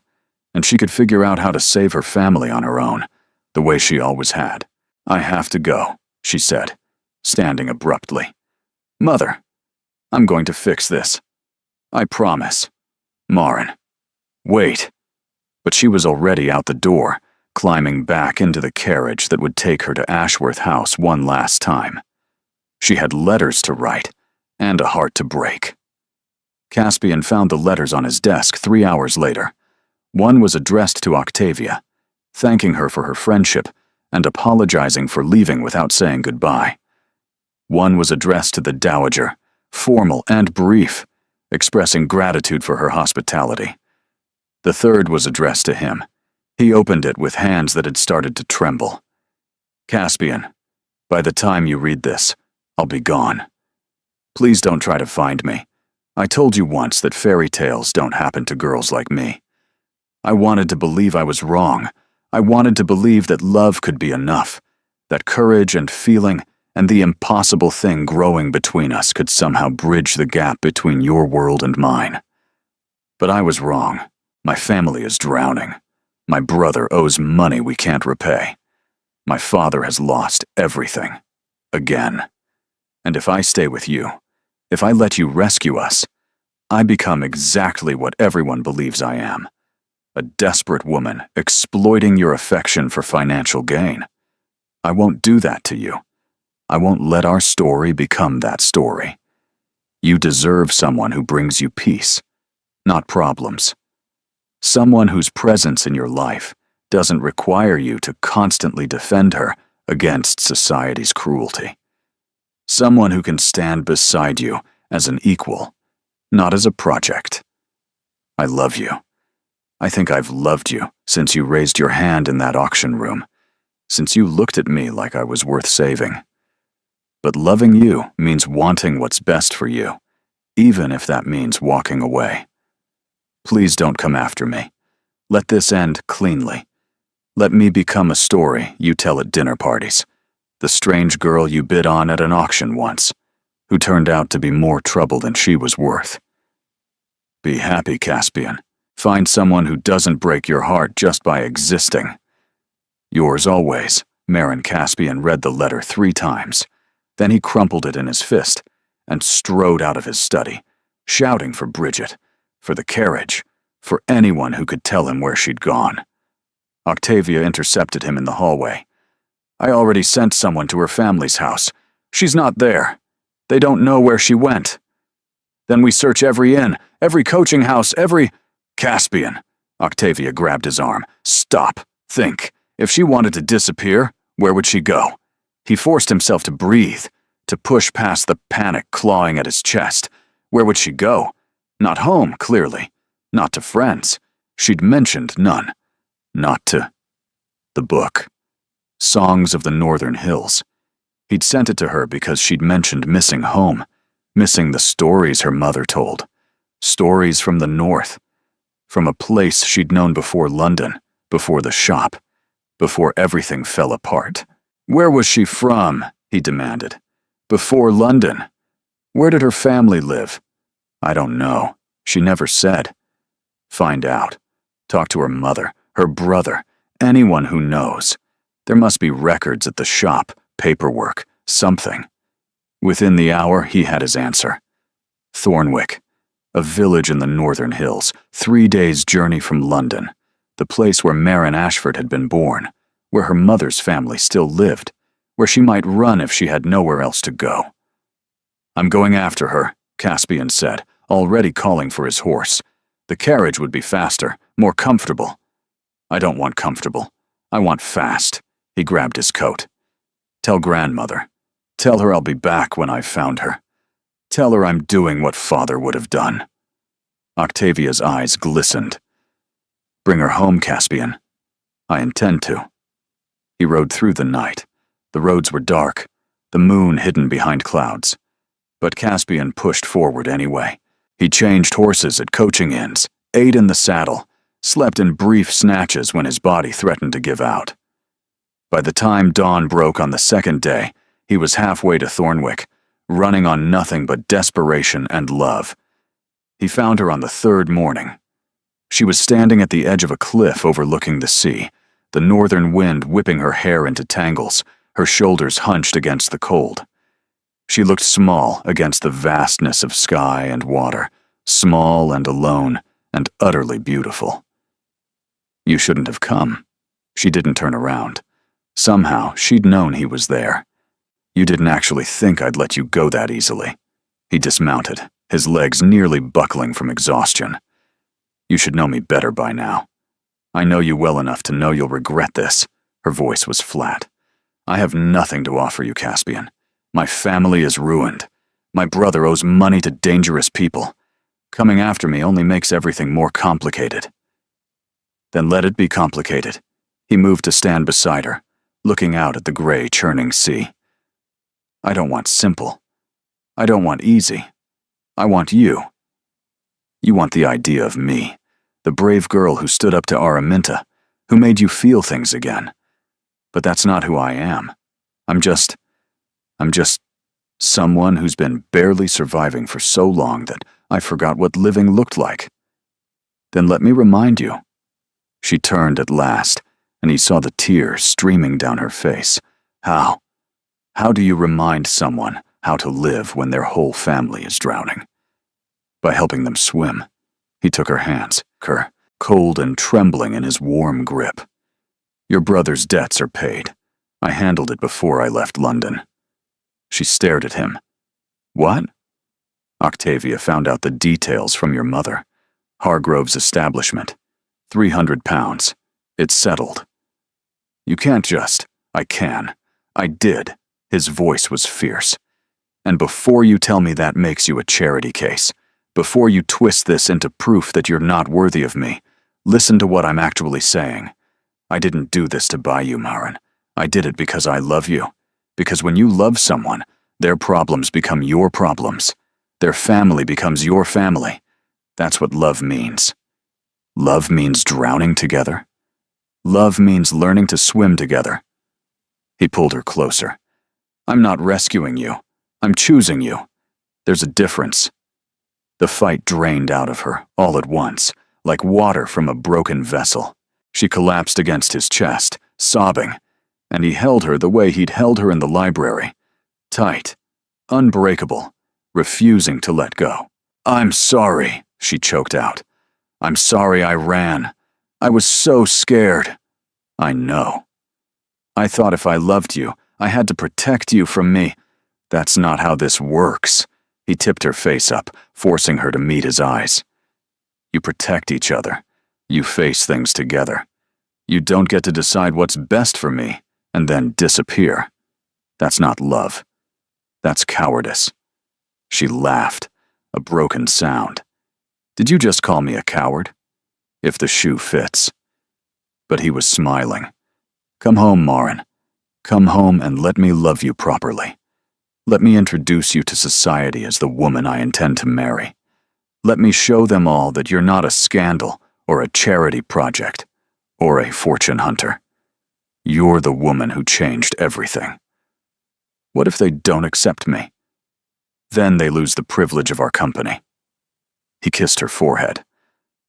and she could figure out how to save her family on her own, the way she always had. "I have to go," she said, standing abruptly. "Mother, I'm going to fix this. I promise." "Maren, wait." But she was already out the door, climbing back into the carriage that would take her to Ashworth House one last time. She had letters to write, and a heart to break. Caspian found the letters on his desk 3 hours later. One was addressed to Octavia, thanking her for her friendship and apologizing for leaving without saying goodbye. One was addressed to the Dowager, formal and brief, expressing gratitude for her hospitality. The third was addressed to him. He opened it with hands that had started to tremble. "Caspian, by the time you read this, I'll be gone. Please don't try to find me. I told you once that fairy tales don't happen to girls like me. I wanted to believe I was wrong. I wanted to believe that love could be enough, that courage and feeling and the impossible thing growing between us could somehow bridge the gap between your world and mine. But I was wrong. My family is drowning. My brother owes money we can't repay. My father has lost everything. Again. And if I stay with you, if I let you rescue us, I become exactly what everyone believes I am. A desperate woman exploiting your affection for financial gain. I won't do that to you. I won't let our story become that story. You deserve someone who brings you peace, not problems. Someone whose presence in your life doesn't require you to constantly defend her against society's cruelty. Someone who can stand beside you as an equal, not as a project. I love you. I think I've loved you since you raised your hand in that auction room, since you looked at me like I was worth saving. But loving you means wanting what's best for you, even if that means walking away. Please don't come after me. Let this end cleanly. Let me become a story you tell at dinner parties. The strange girl you bid on at an auction once, who turned out to be more trouble than she was worth. Be happy, Caspian. Find someone who doesn't break your heart just by existing. Yours always, Maren. Caspian read the letter 3 times. Then he crumpled it in his fist and strode out of his study, shouting for Bridget, for the carriage, for anyone who could tell him where she'd gone. Octavia intercepted him in the hallway. "I already sent someone to her family's house. She's not there. They don't know where she went. Then we search every inn, every coaching house, every—" "Caspian!" Octavia grabbed his arm. "Stop. Think. If she wanted to disappear, where would she go?" He forced himself to breathe, to push past the panic clawing at his chest. Where would she go? Not home, clearly. Not to friends. She'd mentioned none. Not to... the book. Songs of the Northern Hills. He'd sent it to her because she'd mentioned missing home, missing the stories her mother told. Stories from the North. From a place she'd known before London, before the shop, before everything fell apart. Where was she from? He demanded. Before London. Where did her family live? I don't know. She never said. Find out. Talk to her mother, her brother, anyone who knows. There must be records at the shop, paperwork, something. Within the hour, he had his answer. Thornwick, a village in the Northern Hills, 3 days' journey from London, the place where Maren Ashford had been born, where her mother's family still lived, where she might run if she had nowhere else to go. I'm going after her, Caspian said, already calling for his horse. The carriage would be faster, more comfortable. I don't want comfortable. I want fast. He grabbed his coat. Tell grandmother. Tell her I'll be back when I've found her. Tell her I'm doing what father would have done. Octavia's eyes glistened. Bring her home, Caspian. I intend to. He rode through the night, The roads were dark, the moon hidden behind clouds. But Caspian pushed forward anyway. He changed horses at coaching inns, ate in the saddle, slept in brief snatches when his body threatened to give out. By the time dawn broke on the second day, he was halfway to Thornwick, running on nothing but desperation and love. He found her on the third morning. She was standing at the edge of a cliff overlooking the sea, the northern wind whipping her hair into tangles, her shoulders hunched against the cold. She looked small against the vastness of sky and water, small and alone and utterly beautiful. "You shouldn't have come." She didn't turn around. Somehow, she'd known he was there. "You didn't actually think I'd let you go that easily." He dismounted, his legs nearly buckling from exhaustion. "You should know me better by now. I know you well enough to know you'll regret this." Her voice was flat. "I have nothing to offer you, Caspian. My family is ruined. My brother owes money to dangerous people. Coming after me only makes everything more complicated." "Then let it be complicated." He moved to stand beside her, looking out at the gray, churning sea. "I don't want simple. I don't want easy. I want you. You want the idea of me, the brave girl who stood up to Araminta, who made you feel things again. But that's not who I am. I'm just someone who's been barely surviving for so long that I forgot what living looked like." "Then let me remind you." She turned at last, and he saw the tears streaming down her face. How? How do you remind someone how to live when their whole family is drowning? By helping them swim. He took her hands, cold and trembling in his warm grip. "Your brother's debts are paid. I handled it before I left London." She stared at him. "What?" "Octavia found out the details from your mother. Hargrove's establishment. £300. It's settled." "You can't just—" "I can. I did." His voice was fierce. "And before you tell me that makes you a charity case, before you twist this into proof that you're not worthy of me, listen to what I'm actually saying. I didn't do this to buy you, Maren. I did it because I love you. Because when you love someone, their problems become your problems. Their family becomes your family. That's what love means. Love means drowning together. Love means learning to swim together." He pulled her closer. "I'm not rescuing you. I'm choosing you. There's a difference." The fight drained out of her, all at once, like water from a broken vessel. She collapsed against his chest, sobbing, and he held her the way he'd held her in the library. Tight, unbreakable, refusing to let go. "I'm sorry," she choked out. "I'm sorry I ran. I was so scared." "I know. I thought if I loved you, I had to protect you from me. That's not how this works." He tipped her face up, forcing her to meet his eyes. "You protect each other. You face things together. You don't get to decide what's best for me and then disappear. That's not love. That's cowardice." She laughed, a broken sound. "Did you just call me a coward?" "If the shoe fits." But he was smiling. "Come home, Maren. Come home and let me love you properly. Let me introduce you to society as the woman I intend to marry. Let me show them all that you're not a scandal or a charity project or a fortune hunter. You're the woman who changed everything. What if they don't accept me? Then they lose the privilege of our company." He kissed her forehead.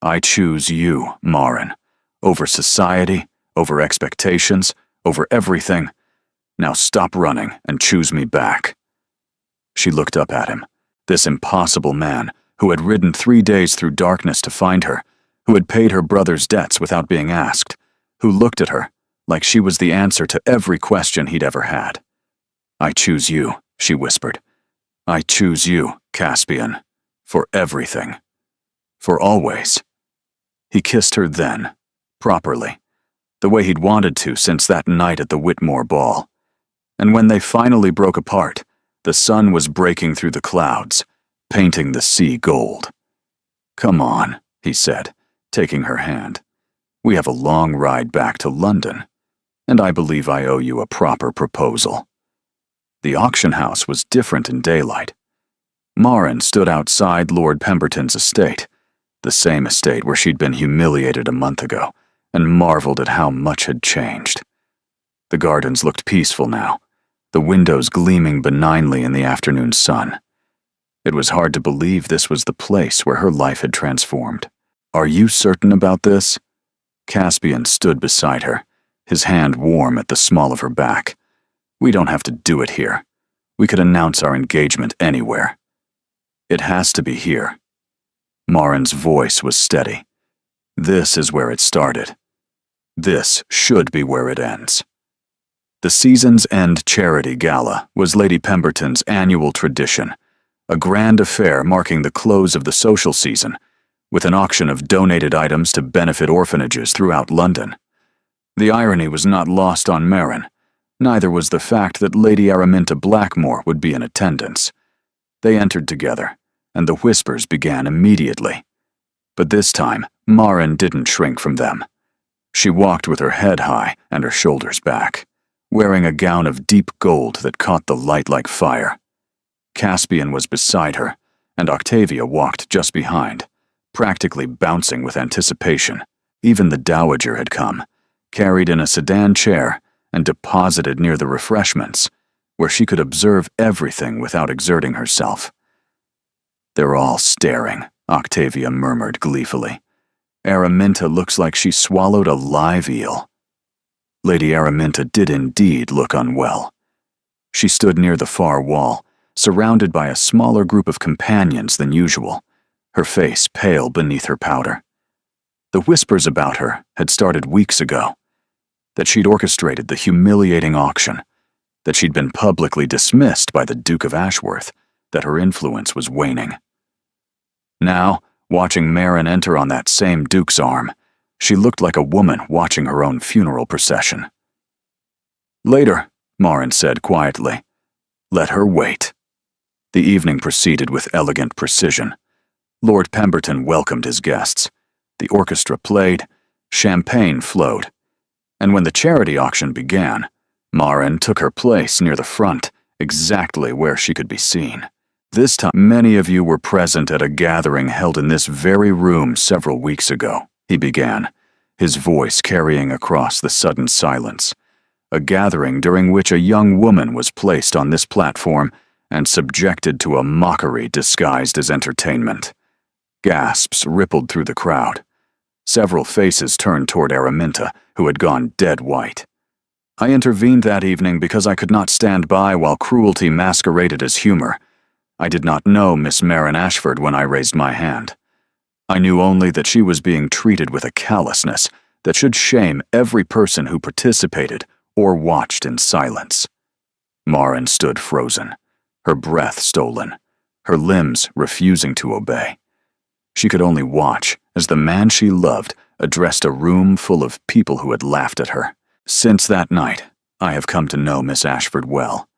"I choose you, Maren, over society, over expectations, over everything. Now stop running and choose me back." She looked up at him, this impossible man who had ridden 3 days through darkness to find her, who had paid her brother's debts without being asked, who looked at her like she was the answer to every question he'd ever had. "I choose you," she whispered. "I choose you, Caspian, for everything. For always." He kissed her then, properly, the way he'd wanted to since that night at the Whitmore ball. And when they finally broke apart, the sun was breaking through the clouds, painting the sea gold. "Come on," he said, taking her hand. "We have a long ride back to London. and I believe I owe you a proper proposal." The auction house was different in daylight. Marin stood outside Lord Pemberton's estate, the same estate where she'd been humiliated a month ago, and marveled at how much had changed. The gardens looked peaceful now, the windows gleaming benignly in the afternoon sun. It was hard to believe this was the place where her life had transformed. "Are you certain about this?" Caspian stood beside her, his hand warm at the small of her back. "We don't have to do it here. We could announce our engagement anywhere." "It has to be here." Marin's voice was steady. "This is where it started. This should be where it ends." The season's end charity gala was Lady Pemberton's annual tradition, a grand affair marking the close of the social season, with an auction of donated items to benefit orphanages throughout London. The irony was not lost on Marin, neither was the fact that Lady Araminta Blackmore would be in attendance. They entered together, and the whispers began immediately. But this time, Marin didn't shrink from them. She walked with her head high and her shoulders back, wearing a gown of deep gold that caught the light like fire. Caspian was beside her, and Octavia walked just behind, practically bouncing with anticipation. Even the dowager had come, carried in a sedan chair, and deposited near the refreshments, where she could observe everything without exerting herself. "They're all staring," Octavia murmured gleefully. "Araminta looks like she swallowed a live eel." Lady Araminta did indeed look unwell. She stood near the far wall, surrounded by a smaller group of companions than usual, her face pale beneath her powder. The whispers about her had started weeks ago, that she'd orchestrated the humiliating auction, that she'd been publicly dismissed by the Duke of Ashworth, that her influence was waning. Now, watching Marin enter on that same Duke's arm, she looked like a woman watching her own funeral procession. "Later," Marin said quietly. "Let her wait." The evening proceeded with elegant precision. Lord Pemberton welcomed his guests. The orchestra played, champagne flowed, and when the charity auction began, Marin took her place near the front, exactly where she could be seen. "This time, many of you were present at a gathering held in this very room several weeks ago," he began, his voice carrying across the sudden silence. "A gathering during which a young woman was placed on this platform and subjected to a mockery disguised as entertainment." Gasps rippled through the crowd. Several faces turned toward Araminta, who had gone dead white. "I intervened that evening because I could not stand by while cruelty masqueraded as humor. I did not know Miss Marin Ashford when I raised my hand. I knew only that she was being treated with a callousness that should shame every person who participated or watched in silence." Marin stood frozen, her breath stolen, her limbs refusing to obey. She could only watch as the man she loved addressed a room full of people who had laughed at her. "Since that night, I have come to know Miss Ashford well.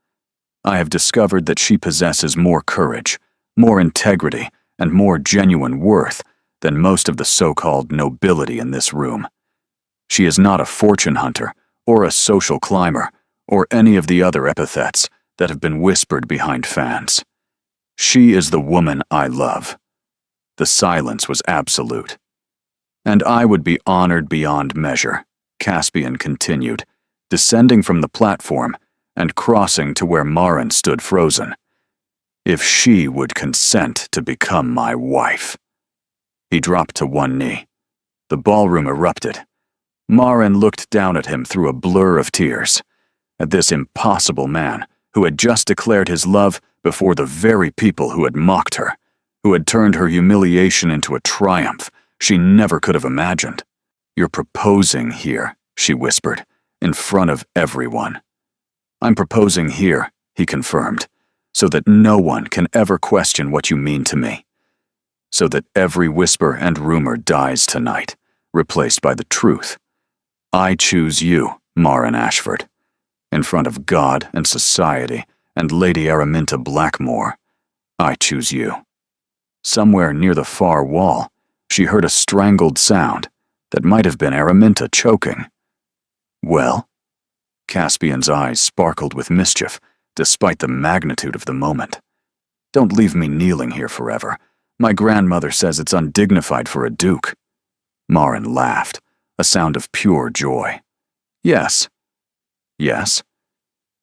I have discovered that she possesses more courage, more integrity, and more genuine worth than most of the so-called nobility in this room. She is not a fortune hunter, or a social climber, or any of the other epithets that have been whispered behind fans. She is the woman I love." The silence was absolute. "And I would be honored beyond measure," Caspian continued, descending from the platform and crossing to where Marin stood frozen, "if she would consent to become my wife." He dropped to one knee. The ballroom erupted. Marin looked down at him through a blur of tears, at this impossible man who had just declared his love before the very people who had mocked her, who had turned her humiliation into a triumph she never could have imagined. "You're proposing here," she whispered, "in front of everyone." "I'm proposing here," he confirmed, "so that no one can ever question what you mean to me. So that every whisper and rumor dies tonight, replaced by the truth. I choose you, Marin Ashford. In front of God and society and Lady Araminta Blackmore, I choose you." Somewhere near the far wall, she heard a strangled sound that might have been Araminta choking. "Well?" Caspian's eyes sparkled with mischief, despite the magnitude of the moment. "Don't leave me kneeling here forever. My grandmother says it's undignified for a duke." Marin laughed, a sound of pure joy. "Yes." "Yes?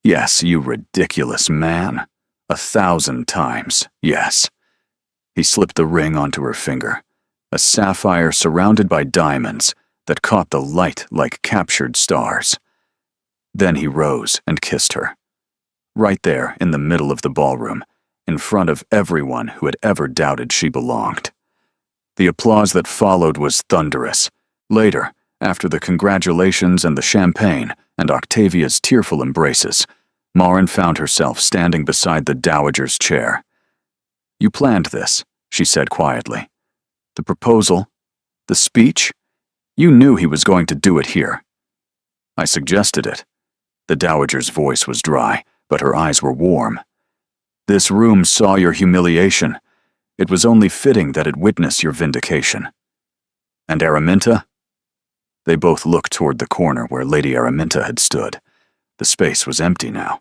Yes, you ridiculous man. 1,000 times, yes." He slipped the ring onto her finger, a sapphire surrounded by diamonds that caught the light like captured stars. Then he rose and kissed her. Right there in the middle of the ballroom, in front of everyone who had ever doubted she belonged. The applause that followed was thunderous. Later, after the congratulations and the champagne and Octavia's tearful embraces, Marin found herself standing beside the dowager's chair. "You planned this," she said quietly. "The proposal, the speech, you knew he was going to do it here." "I suggested it." The dowager's voice was dry, but her eyes were warm. "This room saw your humiliation. It was only fitting that it witness your vindication." "And Araminta?" They both looked toward the corner where Lady Araminta had stood. The space was empty now.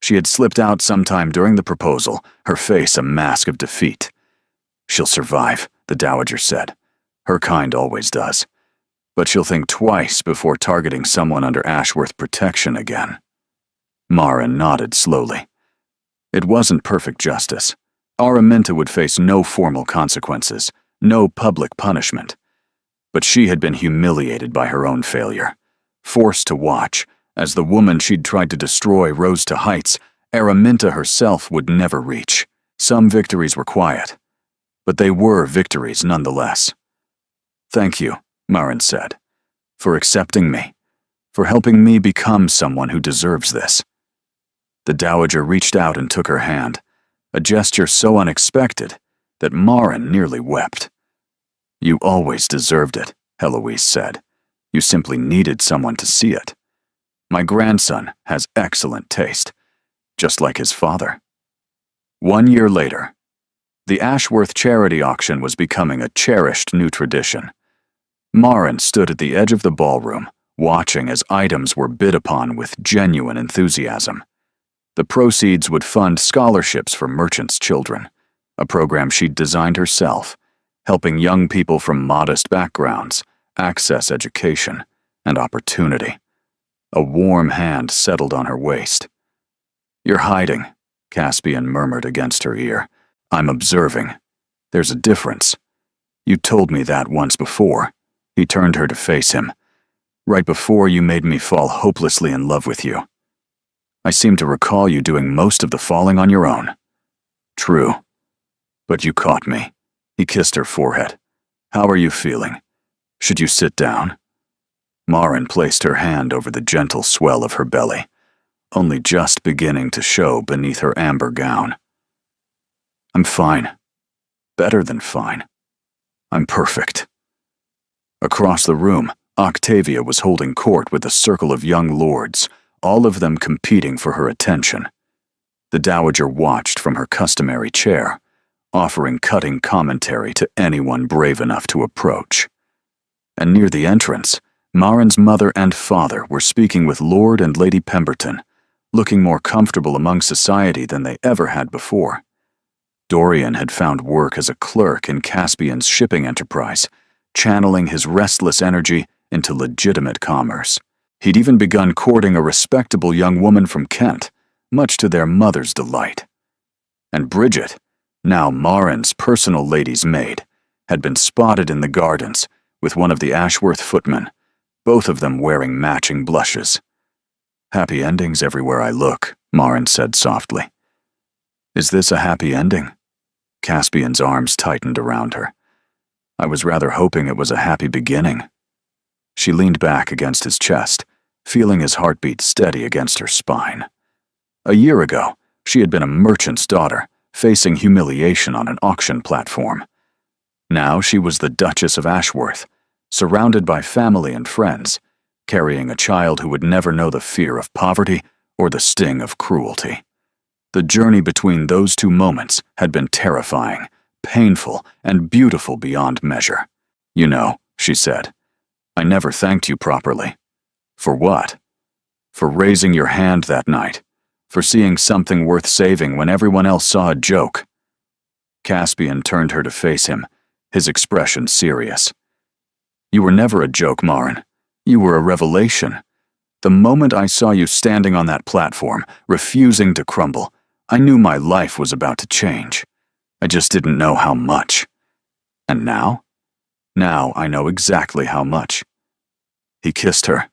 She had slipped out sometime during the proposal, her face a mask of defeat. "She'll survive," the dowager said. "Her kind always does. But she'll think twice before targeting someone under Ashworth protection again." Marin nodded slowly. It wasn't perfect justice. Araminta would face no formal consequences, no public punishment. But she had been humiliated by her own failure, forced to watch as the woman she'd tried to destroy rose to heights Araminta herself would never reach. Some victories were quiet, but they were victories nonetheless. "Thank you," Marin said, "for accepting me, for helping me become someone who deserves this." The dowager reached out and took her hand, a gesture so unexpected that Marin nearly wept. "You always deserved it," Heloise said. "You simply needed someone to see it. My grandson has excellent taste, just like his father." 1 year later, the Ashworth charity auction was becoming a cherished new tradition. Marin stood at the edge of the ballroom, watching as items were bid upon with genuine enthusiasm. The proceeds would fund scholarships for merchants' children, a program she'd designed herself, helping young people from modest backgrounds access education and opportunity. A warm hand settled on her waist. "You're hiding," Caspian murmured against her ear. "I'm observing. There's a difference. You told me that once before." He turned her to face him. "Right before you made me fall hopelessly in love with you. I seem to recall you doing most of the falling on your own." "True. But you caught me." He kissed her forehead. "How are you feeling? Should you sit down?" Marin placed her hand over the gentle swell of her belly, only just beginning to show beneath her amber gown. "I'm fine. Better than fine. I'm perfect." Across the room, Octavia was holding court with a circle of young lords, all of them competing for her attention. The dowager watched from her customary chair, offering cutting commentary to anyone brave enough to approach. And near the entrance, Marin's mother and father were speaking with Lord and Lady Pemberton, looking more comfortable among society than they ever had before. Dorian had found work as a clerk in Caspian's shipping enterprise, channeling his restless energy into legitimate commerce. He'd even begun courting a respectable young woman from Kent, much to their mother's delight. And Bridget, now Marin's personal lady's maid, had been spotted in the gardens with one of the Ashworth footmen, both of them wearing matching blushes. "Happy endings everywhere I look," Marin said softly. "Is this a happy ending?" Caspian's arms tightened around her. "I was rather hoping it was a happy beginning." She leaned back against his chest, feeling his heartbeat steady against her spine. A year ago, she had been a merchant's daughter, facing humiliation on an auction platform. Now she was the Duchess of Ashworth, surrounded by family and friends, carrying a child who would never know the fear of poverty or the sting of cruelty. The journey between those two moments had been terrifying, painful, and beautiful beyond measure. "You know," she said, "I never thanked you properly." "For what?" for raising your hand that night, for seeing something worth saving when everyone else saw a joke. Caspian turned her to face him, his expression serious. You were never a joke, Marin. You were a revelation. The moment I saw you standing on that platform, refusing to crumble, I knew my life was about to change. I just didn't know how much. And now? Now I know exactly how much. He kissed her,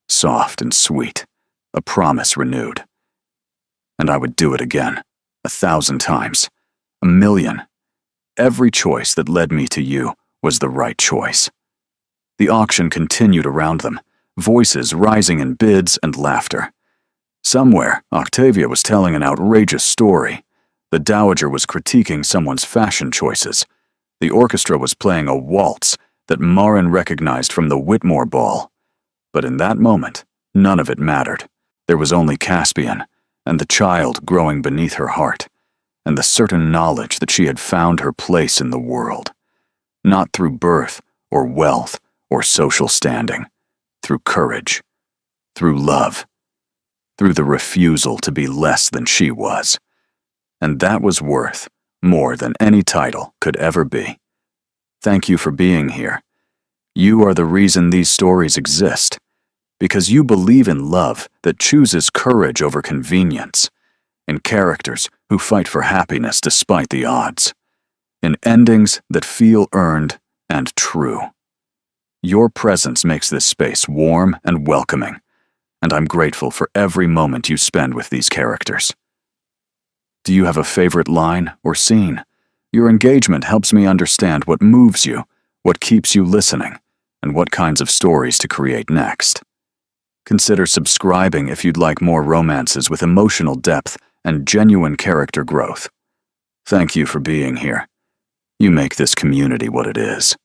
soft and sweet, a promise renewed. And I would do it again, 1,000 times, 1,000,000. Every choice that led me to you was the right choice. The auction continued around them, voices rising in bids and laughter. Somewhere, Octavia was telling an outrageous story. The dowager was critiquing someone's fashion choices. The orchestra was playing a waltz that Marin recognized from the Whitmore ball. But in that moment, none of it mattered. There was only Caspian, and the child growing beneath her heart, and the certain knowledge that she had found her place in the world. Not through birth, or wealth, or social standing. Through courage. Through love. Through the refusal to be less than she was. And that was worth more than any title could ever be. Thank you for being here. You are the reason these stories exist, because you believe in love that chooses courage over convenience, in characters who fight for happiness despite the odds, in endings that feel earned and true. Your presence makes this space warm and welcoming, and I'm grateful for every moment you spend with these characters. Do you have a favorite line or scene? Your engagement helps me understand what moves you, what keeps you listening, and what kinds of stories to create next. Consider subscribing if you'd like more romances with emotional depth and genuine character growth. Thank you for being here. You make this community what it is.